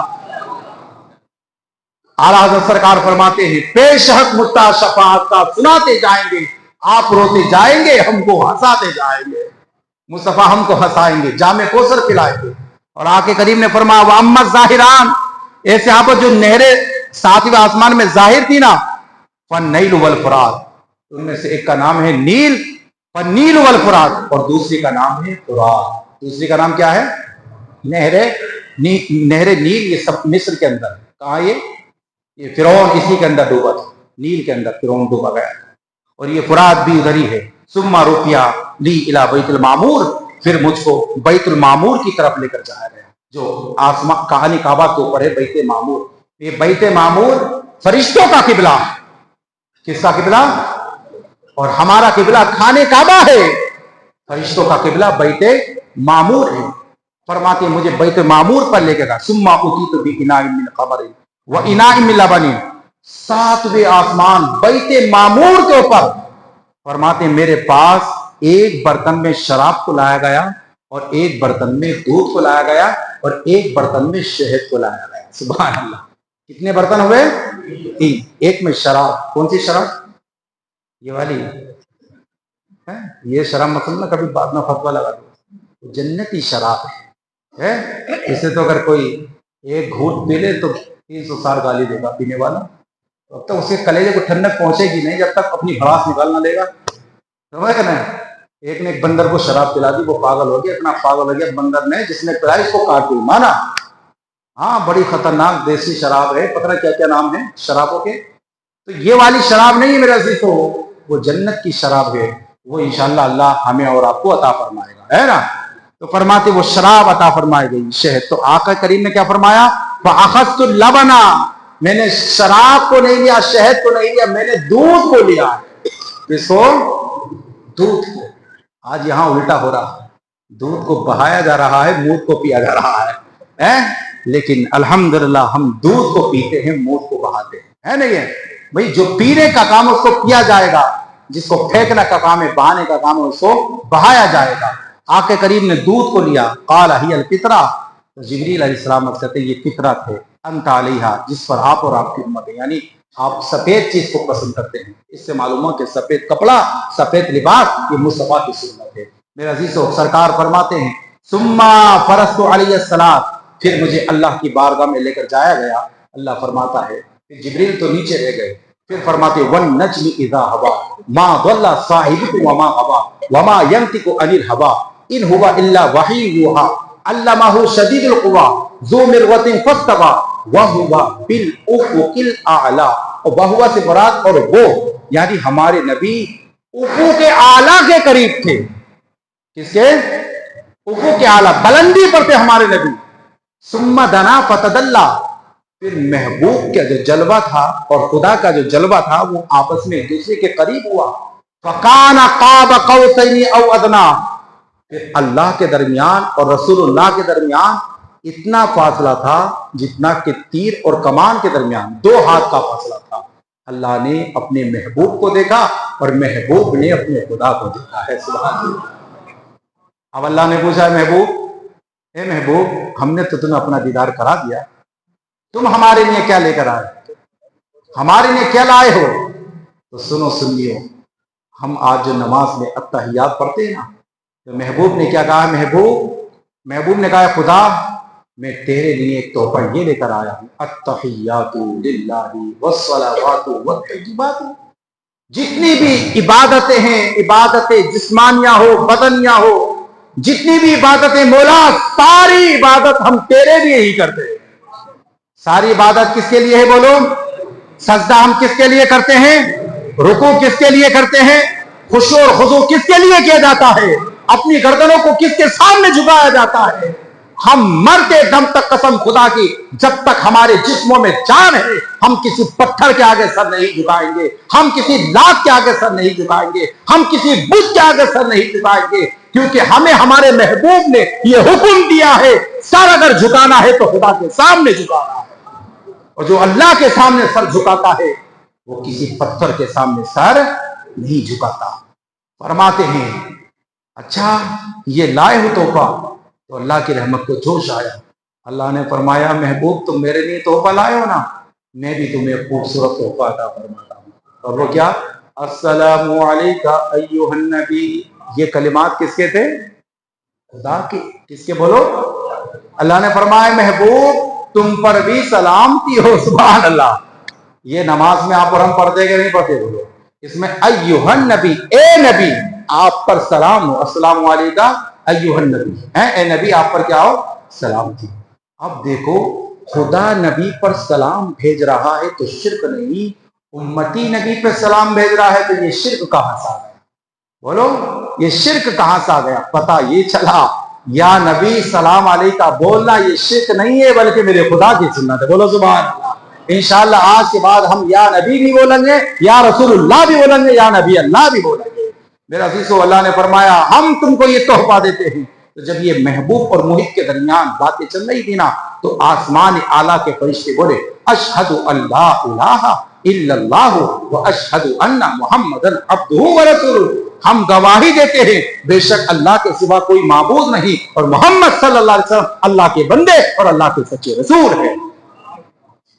اعلیٰ حضرت سرکار فرماتے ہیں بے شک مدعا شفاعت کا سناتے جائیں گے, آپ روتے جائیں گے, ہم کو ہنساتے جائیں گے. مصطفیٰ ہم کو ہنسائیں گے, جام کوثر پلائیں گے. اور آقا کریم نے فرمایا وَأَمَّا الظَّاهِرَانِ, ایسے آپ جو نہریں 7ویں آسمان میں ظاہر تھی نا, فَالنَّيْلُ وَالْفُرَاتُ, ان میں سے ایک کا نام ہے نیل, فَالنِّيلُ وَالْفُرَاتُ, اور دوسری کا نام ہے فرات. دوسری کا نام کیا ہے؟ نہر نیل. یہ سب مصر کے اندر. کہاں یہ فرعون اسی کے اندر ڈوبا تھا, نیل کے اندر فرعون ڈوبا گیا تھا. اور یہ فرات بھی ادھر ہی ہے. ثم رفع لی الی بیت المعمور, پھر مجھ کو بیت المعمور کی طرف لے کر جایا گیا, جو آسمان کہانی کعبہ کے اوپر ہے بیت معمور. یہ بیت معمور فرشتوں کا قبلہ. کس کا قبلہ؟ اور ہمارا قبلہ خانے کعبہ ہے, فرشتوں کا قبلہ بیت معمور ہے. فرماتے مجھے بیت معمور پر لے کے گیا. ثم اتیت باناء من خمر واناء من لبن, 7ویں آسمان بیت معمور کے اوپر. فرماتے میرے پاس ایک برتن میں شراب کو لایا گیا, اور ایک برتن میں دودھ کو لایا گیا, اور ایک برتن میں شہد کو لایا گیا. سبحان اللہ. کتنے برتن ہوئے؟ 3. ایک میں شراب. کون سی شراب؟ یہ والی. یہ شراب مطلب نہ کبھی بعد میں فتویٰ لگا دو, جنتی شراب ہے. اسے تو اگر کوئی ایک گھونٹ پی لے تو 300 سال گالی دے گا پینے والا. اب تک اس کے کلیجے کو ٹھنڈک پہنچے گی نہیں جب تک اپنی بھڑاس نکال نہ لے گا. سمجھ نا, ایک نے ایک بندر کو شراب پلا دی, وہ پاگل ہو گیا. اتنا پاگل ہو گیا بندر نے, جس نے پلائی اس کو کاٹ دی. مانا ہاں بڑی خطرناک دیسی شراب ہے, پتہ نہیں کیا کیا نام ہے شرابوں کے. تو یہ والی شراب نہیں ہے میرا عزیزو, وہ جنت کی شراب ہے. وہ انشاءاللہ اللہ ہمیں اور آپ کو عطا فرمائے گا, ہے نا. تو فرماتے وہ شراب عطا فرمائے گئی, شہد. تو آقا کریم نے کیا فرمایا؟ فَأَخَذْتُ اللَّبَنَ, میں نے شراب کو نہیں لیا, شہد کو نہیں لیا, میں نے دودھ کو لیا. کس کو؟ دودھ کو. آج یہاں الٹا ہو رہا ہے, دودھ کو بہایا جا رہا ہے, مونٹ کو پیا جا رہا ہے. لیکن الحمدللہ ہم دودھ کو پیتے ہیں, مونٹ کو بہاتے ہیں, ہے نہیں ہے. بھئی جو پینے کا کام اس کو پیا جائے گا، جس کو پھینکنا کا کام ہے، بہانے کا کام ہے، اس کو بہایا جائے گا۔ آقا کریم نے دودھ کو لیا، قال ہی الفطرہ، تو جبریل علیہ السلام کہتے ہیں یہ فطرت ہے، انت علیہا، جس پر آپ اور آپ کی امت ہے، یعنی آپ سفید چیز کو پسند کرتے ہیں۔ اس سے معلوم ہے کہ سفید کپڑا، سفید لباس یہ مصطفیٰ کی سنت ہے۔ میرے عزیزو، سرکار فرماتے ہیں ثم فرضت علی الصلاۃ، پھر مجھے اللہ کی بارگاہ میں لے کر جایا گیا۔ اللہ فرماتا ہے کہ جبریل تو نیچے رہ گئے، پھر فرماتے والنجم اذا ہوا ما ضل صاحبكم وما غوا وما ينطق عن الهوى ان هو الا وحی یوحی علمہ شدید القوی ذو مرۃ فاستوى وهو بالافق الاعلی، اور وہو سے مراد اور وہ یعنی ہمارے نبی افق اعلیٰ کے قریب تھے۔ کس کے؟ افق اعلیٰ، بلندی پر تھے ہمارے نبی۔ ثم دنا فتدلی، پھر محبوب کا جو جلوہ تھا اور خدا کا جو جلوہ تھا وہ آپس میں ایک دوسرے کے قریب ہوا۔ فکان قاب قوسین او ادنی، پھر اللہ کے درمیان اور رسول اللہ کے درمیان اتنا فاصلہ تھا جتنا کہ تیر اور کمان کے درمیان 2 ہاتھ کا فاصلہ تھا۔ اللہ نے اپنے محبوب کو دیکھا اور محبوب نے اپنے خدا کو دیکھا ہے، سبحان اللہ۔ اب اللہ نے پوچھا محبوب، اے محبوب، ہم نے تو تمہیں اپنا دیدار کرا دیا، تم ہمارے لیے کیا لے کر آئے، ہمارے لیے کیا لائے ہو؟ تو سنو سنیو، ہم آج جو نماز میں التحیات پڑھتے ہیں نا، تو محبوب نے کیا کہا؟ محبوب نے کہا خدا میں تیرے لیے ایک تحفہ یہ لے کر آیا ہوں، التحیات للہ والصلوات والطیبات، جتنی بھی عبادتیں ہیں، عبادتیں جسمانیہ ہو بدنیہ ہو، جتنی بھی عبادتیں مولا، ساری عبادت ہم تیرے لیے ہی کرتے ہیں۔ ساری عبادت کس کے لیے ہے بولو؟ سجدہ ہم کس کے لیے کرتے ہیں؟ رکوع کس کے لیے کرتے ہیں؟ خشوع اور خضوع کس کے لیے کیا جاتا ہے؟ اپنی گردنوں کو کس کے سامنے جھکایا جاتا ہے؟ ہم مرتے دم تک قسم خدا کی، جب تک ہمارے جسموں میں جان ہے ہم کسی پتھر کے آگے سر نہیں جھکائیں گے، ہم کسی لات کے آگے سر نہیں جھکائیں گے، ہم کسی بت کے آگے سر نہیں جھکائیں گے، کیونکہ ہمیں ہمارے محبوب نے یہ حکم دیا ہے سر اگر جھکانا ہے تو خدا کے سامنے جھکانا ہے، اور جو اللہ کے سامنے سر جھکاتا ہے وہ کسی پتھر کے سامنے سر نہیں جھکاتا۔ فرماتے ہیں اچھا یہ لائے ہو تحفہ، تو اللہ کی رحمت کو جوش آیا۔ اللہ نے فرمایا محبوب تم میرے لیے تحفہ لائے ہو نا، میں بھی تمہیں خوبصورت تحفہ عطا فرماتا ہوں، اور وہ کیا؟ السلام علیکہ ایھا النبی۔ یہ کلمات کس کے تھے؟ خدا کے۔ کس کے بولو؟ اللہ نے فرمایا محبوب تم پر بھی سلامتی ہو، سبحان اللہ۔ یہ نماز میں آپ اور ہم پڑھتے کہ نہیں پڑھتے بولو؟ اس میں ایھا النبی، اے نبی آپ پر سلام ہو، السلام علیکہ ایھا النبی، اے نبی آپ پر کیا ہو؟ سلام تھی۔ اب دیکھو خدا نبی پر سلام بھیج رہا ہے تو شرک نہیں، امتی نبی پہ سلام بھیج رہا ہے تو یہ شرک کہاں سے آ گیا؟ بولو یہ شرک کہاں سے آ گیا؟ پتہ یہ چلا یا نبی سلام علیکہ بولنا یہ شرک نہیں ہے بلکہ میرے خدا کی سنت ہے، بولو سبحان اللہ۔ انشاءاللہ آج کے بعد ہم یا نبی بھی بولیں گے، یا رسول اللہ بھی بولیں گے، یا نبی اللہ بھی بولیں گے۔ میرا عزیزو اللہ نے فرمایا ہم تم کو یہ تحفہ دیتے ہیں۔ تو جب یہ محبوب اور محب کے درمیان باتیں چل رہی تھی نا تو آسمان اعلیٰ کے فرشتے بولے اشہد ان لا الہ الا اللہ واشہد ان محمدا عبدہ ورسولہ، ہم گواہی دیتے ہیں بے شک اللہ کے سوا کوئی معبود نہیں اور محمد صلی اللہ علیہ وسلم اللہ کے بندے اور اللہ کے سچے رسول ہیں۔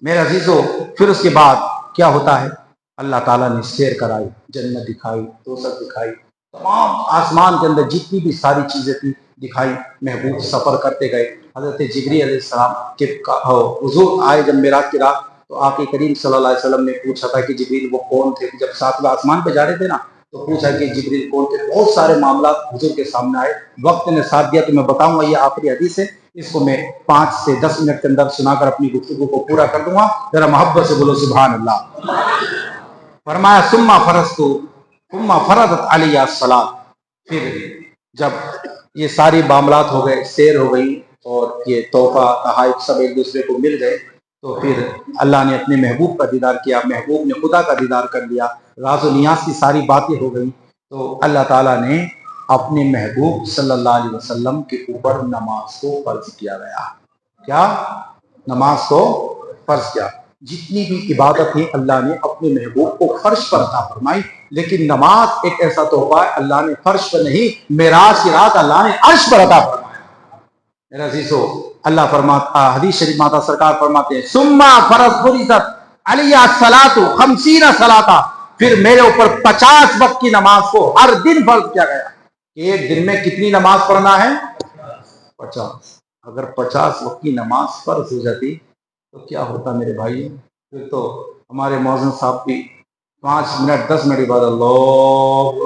میرے عزیزو پھر اس کے بعد کیا ہوتا ہے؟ اللہ تعالیٰ نے سیر کرائی، جنت دکھائی، دوزخ دکھائی، تمام آسمان کے اندر جتنی بھی ساری چیزیں تھی دکھائی۔ محبوب سفر کرتے گئے، حضرت جبریل علیہ السلام کے حضور آئے جب معراج کی رات، تو آقا کریم صلی اللہ علیہ وسلم نے پوچھا تھا کہ جبریل وہ کون تھے؟ جب ساتویں آسمان پہ جا رہے تھے نا تو پوچھا کہ جبریل کون تھے؟ بہت سارے معاملات حضور کے سامنے آئے، وقت نے ساتھ دیا تو میں بتاؤں گا، یہ آخری حدیث ہے، اس کو میں 5 سے 10 منٹ کے اندر سنا کر اپنی گفتگو کو پورا کر دوں گا، ذرا محبت سے بولو سبحان اللہ۔ فرمایا ثم فرضت علی الصلاۃ، پھر جب یہ ساری معاملات ہو گئے، سیر ہو گئی اور یہ تحفہ تحائف سب ایک دوسرے کو مل گئے، تو پھر اللہ نے اپنے محبوب کا دیدار کیا، محبوب نے خدا کا دیدار کر لیا، راز و نیاز کی ساری باتیں ہو گئی، تو اللہ تعالیٰ نے اپنے محبوب صلی اللہ علیہ وسلم کے اوپر نماز کو فرض کیا گیا۔ کیا؟ نماز کو فرض کیا۔ जितनी भी इबादत है अल्लाह ने अपने महबूब को फर्श पर अता फरमाई, लेकिन नमाज एक ऐसा तोहफा है अल्लाह ने फर्श पर नहीं, मेराज की रात अल्लाह ने अर्श पर अता फरमाया। मेरा अजीजो, अल्लाह फरमाता, हदीस शरीफ माता सरकार फरमाते हैं, सुम्मा फरज फुरिज़त अलैया सलातु खमसीना सलाता, फिर मेरे ऊपर 50 वक्त की नमाज को हर दिन फर्ज किया गया। एक दिन में कितनी नमाज पढ़ना है? 50। अगर 50 वक्त की नमाज फर्ज हो जाती तो क्या होता मेरे भाई? फिर तो हमारे मौज़िन साहब भी 5 मिनट 10 मिनट बाद अल्लाहु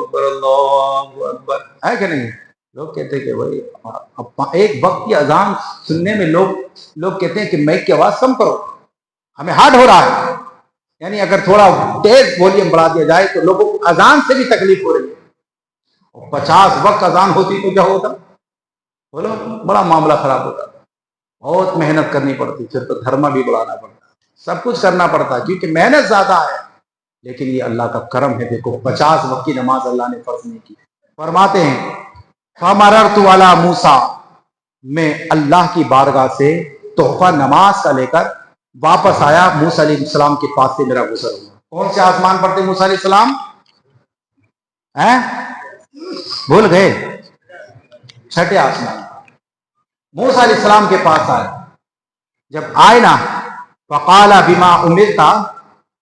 अकबर है कि नहीं? लोग कहते हैं कि भाई अब एक वक्त की अजान सुनने में लोग कहते हैं कि माइक की आवाज कम करो, हमें हार्ड हो रहा है। यानी अगर थोड़ा तेज वॉल्यूम बढ़ा दिया जाए तो लोगों को अजान से भी तकलीफ हो रही है। और 50 वक्त अजान होती तो क्या होता? बोलो, बड़ा मामला खराब होता। बहुत मेहनत करनी पड़ती, फिर तो धर्म भी बढ़ाना पड़ता, सब कुछ करना पड़ता, क्योंकि मेहनत ज्यादा है। लेकिन ये अल्लाह का करम है। देखो 50 वक्त की नमाज अल्लाह ने फर्ज नहीं की। फरमाते हैं फमररतु अला मूसा, मैं अल्लाह की बारगाह से तोहफा नमाज का लेकर वापस आया, मूसा अलैहिस्सलाम के पास से मेरा गुजर हुआ। कौन से आसमान पर थे मूसा अलैहिस्सलाम? हैं? भूल गए? छठे आसमान। मूसा अलैहिस्सलाम के पास आए। जब आए ना, फकाला बिमा उमिरता,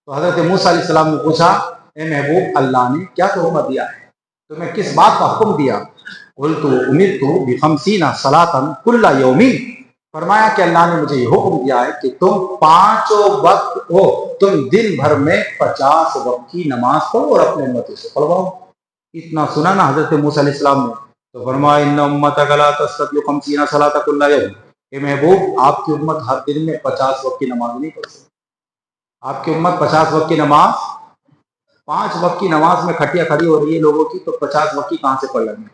तो हजरत मूसा अलैहिस्सलाम ने पूछा, ए महबूब, अल्लाह ने क्या तोहफा दिया है, तुम्हें किस बात का हुक्म दिया? कुल्तु उमिरतु बिखमसीना सलातन कुल्ला यौमिन, फरमाया कि अल्लाह ने मुझे ये हुक्म दिया है कि तुम 5 वक्त हो, तुम दिन भर में 50 वक्त की नमाज पढ़ो और अपने उम्मत से पढ़वाओ। इतना सुना ना हजरत मूसा अलैहिस्सलाम ने, तो फरमाया इन्ना उम्मतक ला तस्ततिउ खमसीना सलाता कुल्ला यौम, ए महबूब, आपकी उम्मत हर दिन में 50 वक्त की नमाज नहीं पढ़ सकती। आपकी उम्मत 50 वक्त की नमाज, 5 वक्त की नमाज में खटिया खड़ी हो रही है लोगों की, तो 50 वक्त की कहां से पढ़ लेंगे?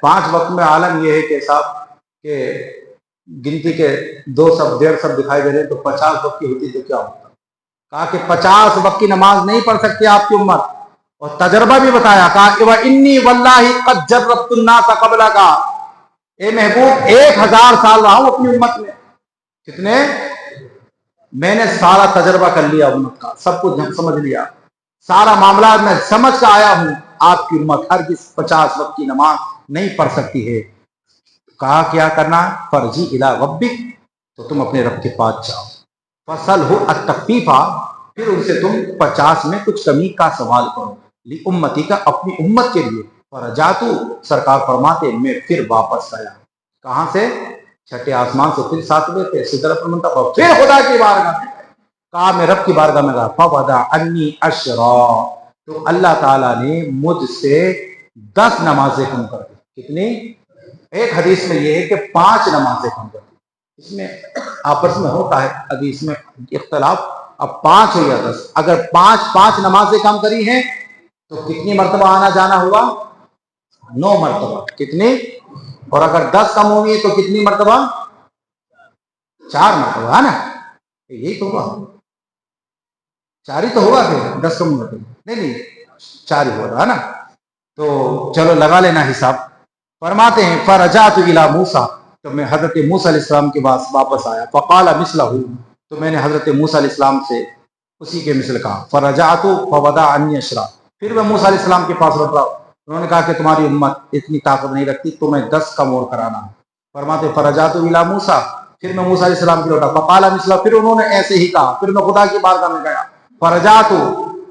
5 वक्त में आलम यह है कि साहब के गिनती के 2 सब 1.5 सब दिखाई दे रहे हैं, तो 50 वक्त की होती तो क्या होता? कहा कि 50 वक्त की नमाज नहीं पढ़ सकती आपकी उम्मत। और तजर्बा भी बताया, कहा कि वह इन्नी वल्लाही कद जर्रबतुन नास क़बला का, ए महबूब 1000 साल रहा हूं अपनी उम्मत में। कितने? मैंने सारा तजर्बा कर लिया उम्मत का, सब कुछ समझ लिया, सारा मामला मैं समझ कर आया हूं। आपकी उम्मत हरगिज़ 50 वक्त की नमाज नहीं पढ़ सकती है। कहा क्या करना? फर्जी इला रब्बिक, तो तुम अपने रब के पास जाओ, फसल हो अतफीफा, फिर उनसे तुम 50 में कुछ कमी का सवाल करो, ली उम्मती का, अपनी उम्मत के लिए। फरजातु, सरकार फरमाते मैं फिर वापस आया। कहां से? छठे आसमान से, फिर 7वें पे सिदरतुल मुंतहा, फिर खुदा की बारगाह में। कहा मैं रब की बारगाह में गया, फवदा अन्नी अशरा, तो अल्लाह ताला ने मुझसे 10 नमाजें कम कर दी। कितनी? एक हदीस में यह है कि 5 नमाजें कम कर दी। इसमें आपस में होता है हदीस में इख्तलाफ, अब 5 हो या 10। अगर 5 नमाजें कम करी हैं तो कितनी मरतबा आना जाना हुआ? 9 मरतबा। कितनी? और अगर 10 कम होगी तो कितनी मरतबा? 4 मरतबा, है ना? यही तो हुआ, 4 ही तो हुआ, फिर 10 कम मरतबा नहीं 4 ही हुआ, है ना? तो चलो लगा लेना हिसाब। फरमाते हैं फरजातु इला मूसा, तो मैं हजरत मूसा अलैहिस्सलाम के पास वापस आया। फ़क़ाला मिस्लहू, तो मैंने हजरत मूसा अलैहिस्सलाम से उसी के मिसल कहा। फरजातु फवदा अन्नी अशरा, फिर मैं मूसा अलैहिस्सलाम के पास लौटा। उन्होंने कहा कि तुम्हारी उम्मत इतनी ताकत नहीं रखती, तुम्हें 10 कम और कराना है। फरमाते फरजातु इला मूसा, फिर मैं मूसा अलैहिस्सलाम की लौटा। फ़क़ाला मिस्लहू, फिर उन्होंने ऐसे ही कहा। फिर मैं खुदा की बारगाह में गया। फरजातु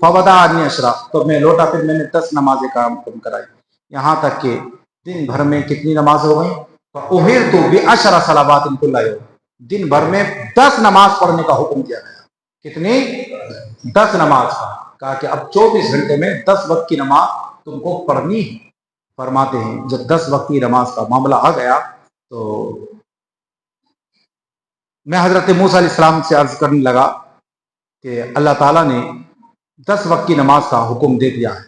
फवदा अन्नी अशरा, तो मैं लौटा, फिर मैंने 10 नमाजें काम कम कराई। यहाँ तक कि दिन भर में कितनी नमाज हो गई? उमिरतु बिअशरा सलावातिन कुल्ला यौम, दिन भर में 10 नमाज पढ़ने का हुक्म दिया गया। कितनी? 10 नमाज का। कहा कि अब 24 घंटे में 10 वक्त की नमाज तुमको पढ़नी है। फरमाते हैं जब 10 वक्त की नमाज का मामला आ गया तो मैं हजरत मूसा अलैहिस्सलाम से अर्ज करने लगा कि अल्लाह ताला ने 10 वक्त की नमाज का हुक्म दे दिया है।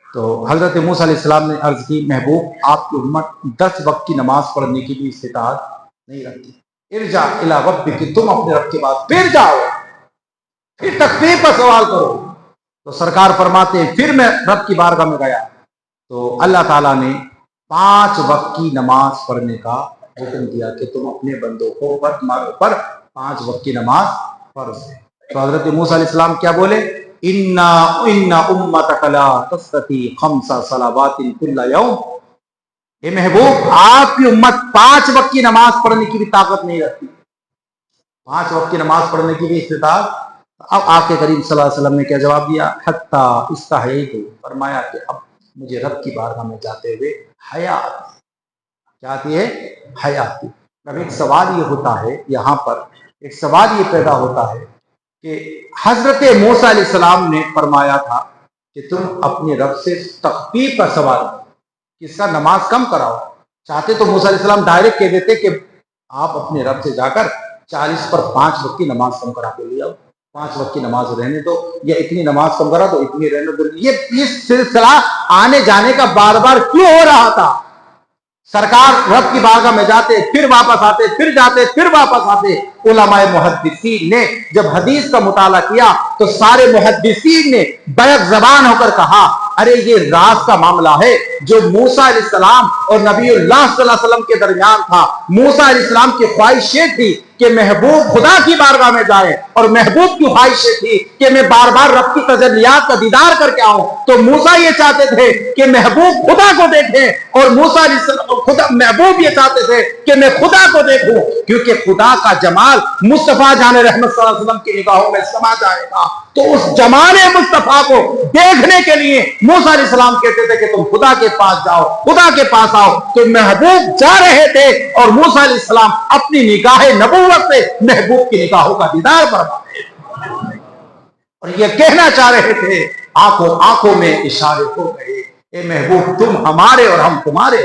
तो हजरत मूसा अलैहिस्सलाम ने अर्ज की, महबूब, आपकी उम्मत 10 वक्त की नमाज पढ़ने की भी इस्तिताअत नहीं रखती। इरजा इला रब्बिक, तुम अपने रब के पास फिर जाओ, फिर तकलीफ का सवाल करो। तो सरकार फरमाते हैं फिर मैं रब की बारगाह में गया तो अल्लाह ताला ने 5 वक्त की नमाज पढ़ने का हुक्म दिया कि तुम अपने बंदों को, तुम्हारे ऊपर 5 वक्त की नमाज फर्ज है। तो हजरत मूसा अलैहिस्सलाम क्या बोले, इन्ना इन्ना उम्मतक ला तस्तती खम्सा सलावातिन कुल्ला यौम, ए महबूब आपकी उम्मत 5 वक्त की नमाज पढ़ने की भी ताकत नहीं रखती, 5 वक्त की नमाज पढ़ने की भी इस्तिताअत। अब आपके करीम सल्लल्लाहु अलैहि वसल्लम ने क्या जवाब दिया, हत्ता इस्ताहयतु, फरमाया कि अब मुझे रब की बारगाह में जाते हुए हया आती। क्या आती है? हया आती। अब एक सवाल ये होता है, यहाँ पर एक सवाल ये पैदा होता है कि हजरत मूसा अलैहिस्सलाम ने फरमाया था कि तुम अपने रब से तखफीफ का सवाल कि इसका नमाज कम कराओ। चाहते तो मूसा अलैहिस्सलाम डायरेक्ट कह देते कि आप अपने रब से जाकर 40 पर 5 वक्त की नमाज कम करा के ले आओ, 5 वक्त की नमाज रहने दो, या इतनी नमाज कम करा दो, इतनी रहने दो। ये सिलसिला आने जाने का बार बार क्यों हो रहा था? सरकार रब की बारगाह में जाते, फिर वापस आते, फिर जाते, फिर वापस आते। उलमाए मुहद्दिसीन ने जब हदीस का मुताला किया तो सारे मुहद्दिसीन ने बैक जबान होकर कहा, अरे ये राज का मामला है जो मूसा अलैहिस्सलाम और नबीउल्लाह सल्लल्लाहु अलैहि वसल्लम के दरमियान था। मूसा अलैहिस्सलाम की ख्वाहिश ये थी कि महबूब खुदा की बारगाह में जाए, और महबूब की ख्वाहिश थी कि मैं बार बार रब की तजल्लियात का दीदार करके आऊं। तो मूसा ये चाहते थे कि महबूब खुदा को देखें, और मूसा खुदा महबूब ये चाहते थे कि मैं खुदा को देखूं, क्योंकि खुदा का जमाल मुस्तफा जान रहमत सल्लल्लाहु अलैहि वसल्लम की निगाहों में समा जाएगा। तो उस जमाने मुस्तफा को देखने के लिए मूसा अलैहिस्सलाम कहते थे कि तुम खुदा के पास जाओ, खुदा के पास आओ। तो महबूब जा रहे थे और मूसा अलैहिस्सलाम अपनी निगाह नबूवत से महबूब की निगाहों का दीदार फरमा रहे, और ये कहना चाह रहे थे, आंखों आंखों में इशारे हो गए, ए महबूब तुम हमारे और हम तुम्हारे।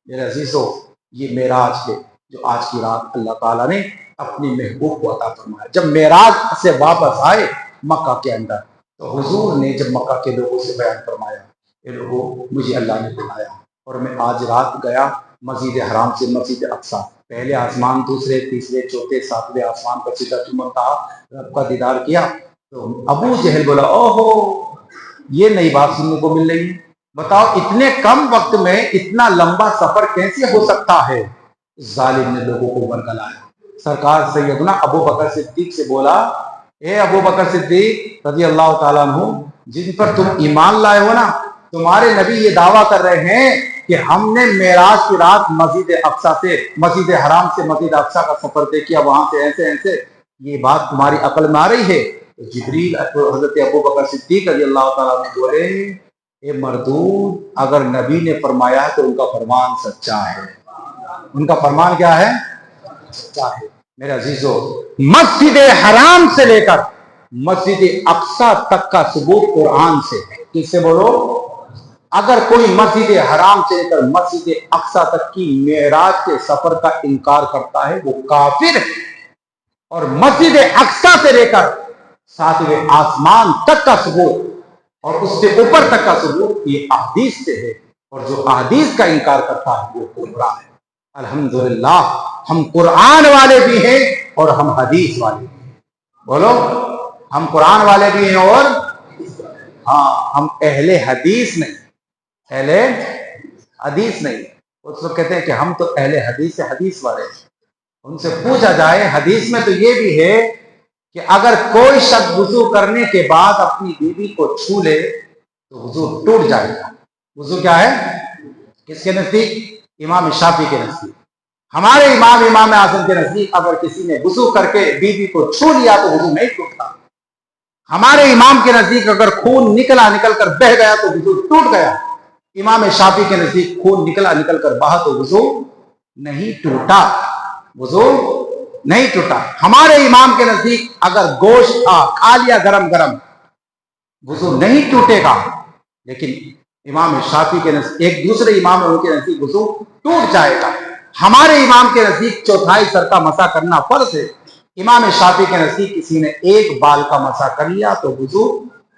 मेरे अजीजों, ये मेराज है जो आज की रात अल्लाह ताला ने अपनी महबूब को अता फरमाया। जब मेराज से वापस आए मक्का के अंदर, तो हुजूर ने जब मक्का के लोगों से बयान फरमाया, ये लोगों मुझे अल्लाह ने बुलाया और मैं आज रात गया मस्जिद हराम से मस्जिद अक्सा, पहले आसमान, दूसरे, तीसरे, चौथे, 7वें आसमान पर सिदरतुल मुंतहा रब का दीदार किया। तो अबू जहल बोला, ओहो ये नई बात सुनने को मिल रही है, बताओ इतने कम वक्त में इतना लंबा सफर कैसे हो सकता है? जालिम ने लोगों को बरगलाया। सरकार सैयदना अबू बकर सिद्दीक से बोला, ए अबू बकर सिद्दीक रज़ी अल्लाह ताला अन्हु, जिन पर तुम ईमान लाए हो ना, तुम्हारे नबी ये दावा कर रहे हैं कि हमने मेराज की रात मस्जिद अक्सा से, मस्जिद हराम से मस्जिद अक्सा का सफर तय किया, वहां से ऐसे ऐसे, ये बात तुम्हारी अकल में आ रही है? तो जिब्रील हजरत अबू बकर सिद्दीक रज़ी अल्लाह ताला अन्हु बोले, ए मरदूद, अगर नबी ने फरमाया है तो उनका फरमान सच्चा है। उनका फरमान क्या है? सच्चा है। मेरे अजीजों, मस्जिद हराम से लेकर मस्जिद अक्सा तक का सबूत कुरान से है। किससे बोलो? अगर कोई मस्जिद हराम से लेकर मस्जिद अक्सा तक की मेराज के सफर का इनकार करता है वो काफिर है, और मस्जिद अक्सा से लेकर 7वें आसमान तक का सबूत और उससे ऊपर तक का सबूत ये अहदीस से है, और जो अहदीस का इनकार करता है वो गुमराह है। अल्हम्दुलिल्लाह हम कुरान वाले भी हैं और हम हदीस वाले भी हैं। बोलो, हम कुरान वाले भी हैं और हाँ, हम अहले हदीस नहीं, अहले हदीस नहीं। कुछ लोग कहते हैं कि हम तो अहले हदीस से हदीस वाले हैं। उनसे पूछा जाए, हदीस में तो ये भी है कि अगर कोई शख्स वुजू करने के बाद अपनी बीवी को छू ले तो वुजू टूट जाएगा। वुजू क्या है? किसके नजदीक? इमाम शाफी के नजदीक। हमारे इमाम आजम के नजदीक अगर किसी ने वुजू करके बीवी को छू लिया तो वुजू नहीं टूटता। हमारे इमाम के नजदीक अगर खून निकल कर बह गया तो वुजू टूट गया। इमाम शाफी के नजदीक खून निकल कर बहा तो वुजू नहीं टूटा, वुजू नहीं टूटा। हमारे इमाम के नजदीक अगर गोश्त था, खा लिया गरम गरम, वुजू नहीं टूटेगा। लेकिन इमाम शाफी के नजदीक, एक दूसरे इमाम है उनके नजदीक वुजू टूट जाएगा। हमारे इमाम के नजदीक चौथाई सर का मसा करना फर्ज है। इमाम शाफी के नजदीक किसी ने एक बाल का मसा कर लिया तो वुजू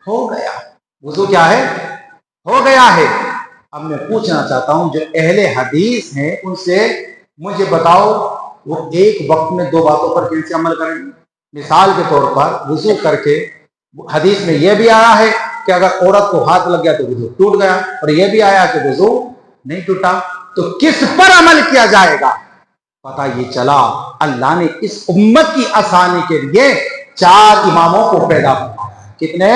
हो गया। वुजू क्या है? हो गया है। अब मैं पूछना चाहता हूं जो अहले हदीस हैं उनसे मुझे बताओ, वो एक वक्त में 2 बातों पर कैसे अमल करेंगे? मिसाल के तौर पर वुजू करके, हदीस में यह भी आया है कि अगर औरत को हाथ लग गया तो वुजू टूट गया, और यह भी आया कि वुजू नहीं टूटा। तो किस पर अमल किया जाएगा? पता ये चला, अल्लाह ने इस उम्मत की आसानी के लिए 4 इमामों को पैदा फरमाया। कितने?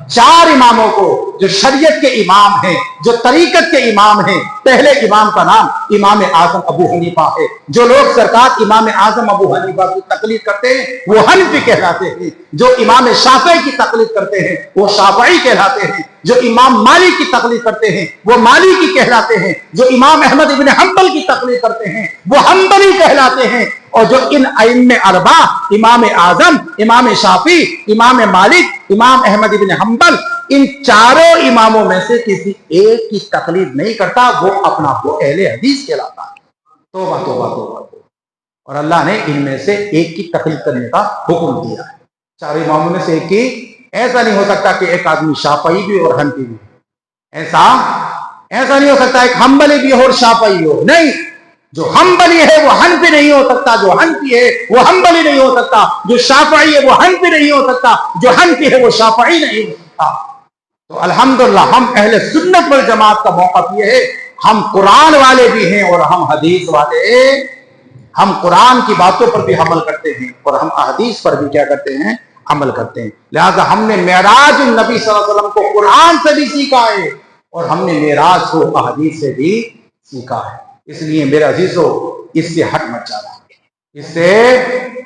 4 इमामों को, जो शरीयत के इमाम हैं, जो तरीकत के इमाम हैं। पहले इमाम का नाम इमाम आजम अबू हनीफा है। जो लोग सरकार इमाम आजम अबू हनीफा की तकलीद करते हैं वो हनफी कहलाते हैं। जो इमाम शाफई की तकलीद करते हैं वो शाफई कहलाते हैं। जो इमाम मालिक की तकलीद करते हैं वो मालिकी कहलाते हैं। जो इमाम अहमद इब्न हंबल की तकलीद करते हैं वो हंबली कहलाते हैं। और जो इन अइम्मे अरबा, इमाम आजम, इमाम शाफी, इमाम मालिक, इमाम अहमद इब्न हंबल, इन चारों इमामों में से किसी एक की तकलीद नहीं करता, वो अपना वो अहले हदीस कहलाता है। तौबा तौबा तौबा। और अल्लाह ने इनमें से एक की तकलीद करने का हुक्म दिया है। चारों इमामों में से एक की। ऐसा नहीं हो सकता कि एक आदमी शाफई भी और हनफी भी, ऐसा नहीं हो सकता एक हंबली भी हो और शाफई हो। नहीं, जो हंबली है वो हनफी नहीं हो सकता, जो हनफी है वो हंबली नहीं हो सकता, जो शाफई है वो हनफी नहीं हो सकता, जो हनफी है वो शाफई नहीं हो सकता। तो अल्हम्दुलिल्लाह हम अहले सुन्नत वल जमात का मौक़िफ़ ये है, हम कुरान वाले भी हैं और हम हदीस वाले। हम कुरान की बातों पर भी अमल करते हैं और हम हदीस पर भी क्या करते हैं? अमल करते हैं। लिहाजा हमने मेराज नबी सल्लल्लाहु अलैहि वसल्लम को कुरान से भी सीखा है और हमने मेराज को हदीस से भी सीखा है। इसलिए मेरे अजीजों, इससे हट मत जाना, इससे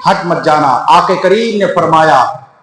हट मत जाना। आके करीम ने फरमाया,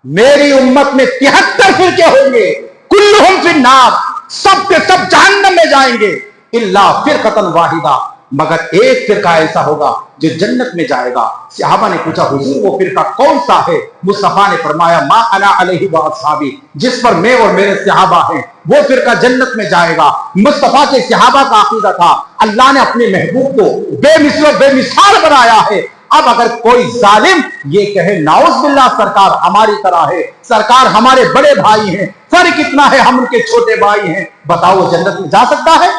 मेरी उम्मत में 73 फिरके होंगे, कुल्लुहुम फिन्नार, सब के सब जहन्नम में जाएंगे, इल्ला फिरकतन वाहिदा, मगर एक फिरका ऐसा होगा जो जन्नत में जाएगा। सहाबा ने पूछा, हुजूर वो फिरका कौन सा है? मुस्तफा ने फरमाया, मा अना अलैहि व अस्हाबी, जिस पर मैं और मेरे सहाबा हैं वो फिरका जन्नत में जाएगा। मुस्तफा के सहाबा का अकीदा था, अल्लाह ने अपने महबूब को बेमिसल बेमिसाल बनाया है। अब अगर कोई जालिम ये कहे नाउज़ बिल्लाह सरकार हमारी तरह है, सरकार हमारे बड़े भाई हैं, फर्क कितना है, हम उनके छोटे भाई हैं, बताओ वो जन्नत में जा सकता है?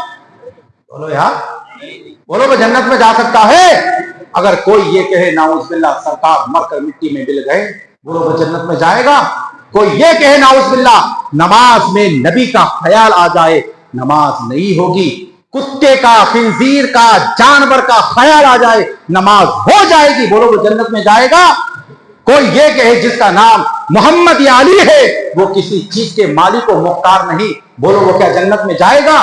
बोलो यार, बोलो वो जन्नत में जा सकता है? अगर कोई ये कहे नाउज़ बिल्लाह सरकार मरकर मिट्टी में मिल गए, बोलो वो जन्नत में जाएगा? कोई ये कहे नाउज़ बिल्लाह नमाज में नबी का ख्याल आ जाए, नमाज नहीं होगी। कुत्ते का, खिंजीर का, जानवर का ख्याल आ जाए, नमाज हो जाएगी, बोलो वो जन्नत में जाएगा? कोई ये कहे जिसका नाम मोहम्मद या अली है, वो किसी चीज के मालिक को मुख्तार नहीं, बोलो वो क्या जन्नत में जाएगा?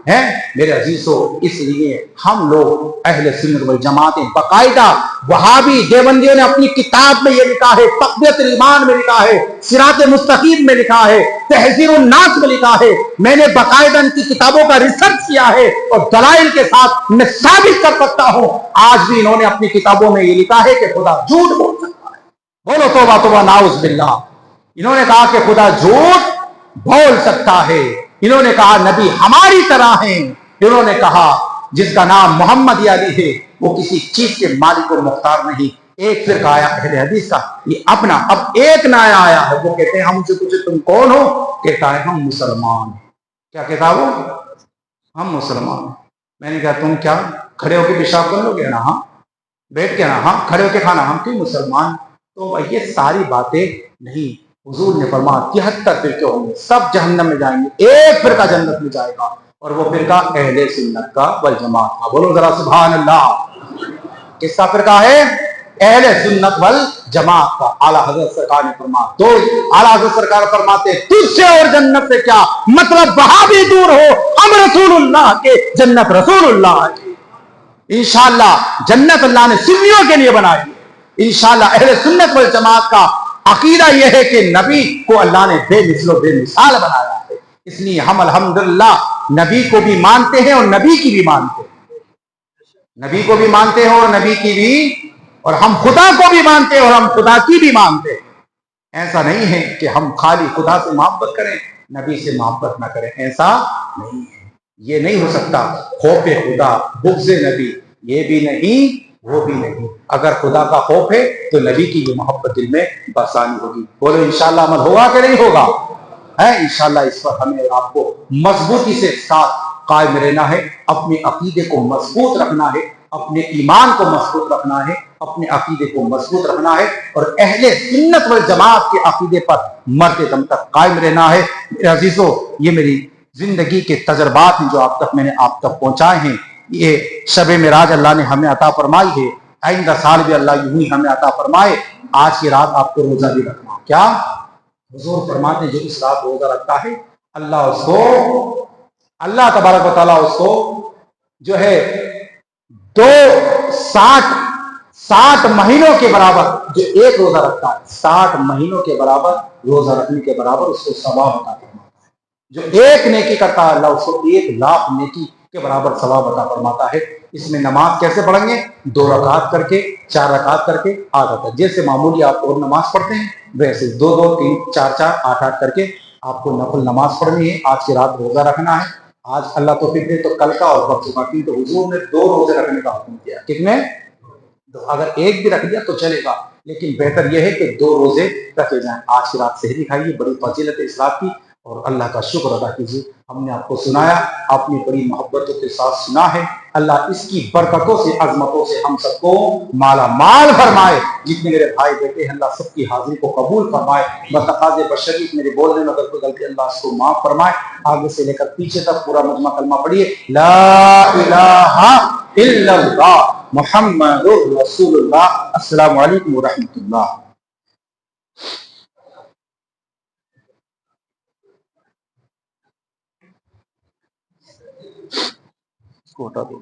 है मेरे अजीजों, इसलिए हम लोग अहले सुन्नत वल जमातें बाकायदा, वहाबी देवबंदियों ने अपनी किताब में ये लिखा है, तक़वियतुल ईमान में लिखा है, सिरात मुस्तकीम में लिखा है, तहज़ीरुन नास में लिखा है। मैंने बाकायदा इनकी किताबों का रिसर्च किया है और दलाइल के साथ मैं साबित कर सकता हूं, आज भी इन्होंने अपनी किताबों में ये लिखा है कि खुदा झूठ बोल सकता है। बोलो तौबा तौबा नाउज़ बिल्लाह। इन्होंने कहा कि खुदा झूठ बोल सकता है। इन्होंने कहा नबी हमारी तरह हैं। इन्होंने कहा जिसका नाम मोहम्मद या अली है वो किसी चीज के मालिक को मुख्तार नहीं। एक फिरका आया अहले हदीस का, ये अपना, अब एक नया आया है, वो कहते हैं हमसे पूछे तुम कौन हो? कहता है हम मुसलमान। क्या कहता है वो? हम मुसलमान। मैंने कहा तुम क्या खड़े होकर पेशाब कर लोगे ना? हाँ। बैठ के ना? हाँ। खड़े होकर खाना? हम क्यों मुसलमान? तो ये सारी बातें नहीं। हुजूर ने फरमाया 73 फिरके होंगे, सब जहन्नम में जाएंगे, एक फिरका जन्नत में जाएगा और वो फिरका अहले सुन्नत का वल जमात का। बोलो जरा सुभान अल्लाह। किसका फिरका है? अहले सुन्नत वल जमात का। आला हज़रत सरकार ने फरमाया, तो आला हज़रत सरकार फरमाते तुझसे और जन्नत से क्या मतलब, वहां भी दूर हो, हम रसूलुल्लाह के, जन्नत रसूलुल्लाह की। इंशाअल्लाह जन्नत अल्लाह ने सुन्नियों के लिए बनाई है। इंशाअल्लाह अहले सुन्नत वल जमात का अकीदा यह है कि नबी को अल्लाह ने बेमिसलो बेमिसाल बनाया है। इसलिए हम अल्हम्दुलिल्लाह नबी को भी मानते हैं और नबी की भी मानते हैं, नबी को भी मानते हैं और नबी की भी, और हम खुदा को भी मानते हैं और हम खुदा की भी मानते हैं। ऐसा नहीं है कि हम खाली खुदा से मोहब्बत करें, नबी से मोहब्बत ना करें, ऐसा नहीं है। ये नहीं हो सकता। खौफ खुदा, बुग़्ज़ नबी, ये भी नहीं वो भी नहीं। अगर खुदा का खौफ है तो नबी की ये मोहब्बत दिल में बसानी होगी। बोलो इंशाअल्लाह अमल होगा कि नहीं होगा? है इंशाअल्लाह। इस पर हमें आपको मजबूती से साथ कायम रहना है, अपने अकीदे को मजबूत रखना है, अपने ईमान को मजबूत रखना है, अपने अकीदे को मजबूत रखना है और अहले सुन्नत वल जमात के अकीदे पर मरते दम तक कायम रहना है। मेरे अजीजों, ये मेरी जिंदगी के तजर्बात हैं जो आप तक मैंने आप तक पहुंचाए हैं। ये शब मेराज अल्लाह ने हमें अता फरमाई है। آئندہ سال بھی اللہ یوں ہی ہمیں عطا فرمائے آج کی رات آپ کو روزہ بھی رکھنا. کیا حضور فرماتے ہیں جو اس رات روزہ رکھتا ہے اللہ تبارک و تعالیٰ اس کو جو ہے 60 مہینوں کے برابر جو ایک روزہ رکھتا ہے 60 مہینوں کے برابر روزہ رکھنے کے برابر اس کو ثواب عطا فرماتا ہے. جو ایک نیکی کرتا ہے اللہ اس کو 1,00,000 نیکی کے برابر ثواب عطا فرماتا ہے. اس میں نماز کیسے پڑھیں گے؟ 2 رکعت کر کے 4 رکعت کر کے 8 رکعت جیسے معمولی آپ اور نماز پڑھتے ہیں ویسے 2 2 3 4 4 8 8 کر کے آپ کو نفل نماز پڑھنی ہے. آج کی رات روزہ رکھنا ہے. آج اللہ توفیق دے تو کل کا اور پرسوں کا کیونکہ حضور نے 2 روزے رکھنے کا حکم دیا. کتنے؟ اگر ایک بھی رکھ دیا تو چلے گا لیکن بہتر یہ ہے کہ 2 روزے رکھے جائیں. آج کی رات سحری کھائیے بڑی فضیلت ہے اس رات کی اور اللہ کا شکر ادا کیجیے. ہم نے آپ کو سنایا آپ نے بڑی محبتوں کے ساتھ سنا ہے. اللہ اس کی برکتوں سے عظمتوں سے ہم سب کو مالا مال فرمائے. جتنے میرے بھائی بیٹے ہیں اللہ سب کی حاضری کو قبول فرمائے. بتقاضے بشریت میرے بولنے میں اگر کوئی غلطی اللہ اس کو معاف فرمائے. آگے سے لے کر پیچھے تک پورا مجمع کلمہ پڑھیے لا الہ الا اللہ محمد رسول اللہ. السلام علیکم ورحمۃ اللہ. کو ہٹا دو.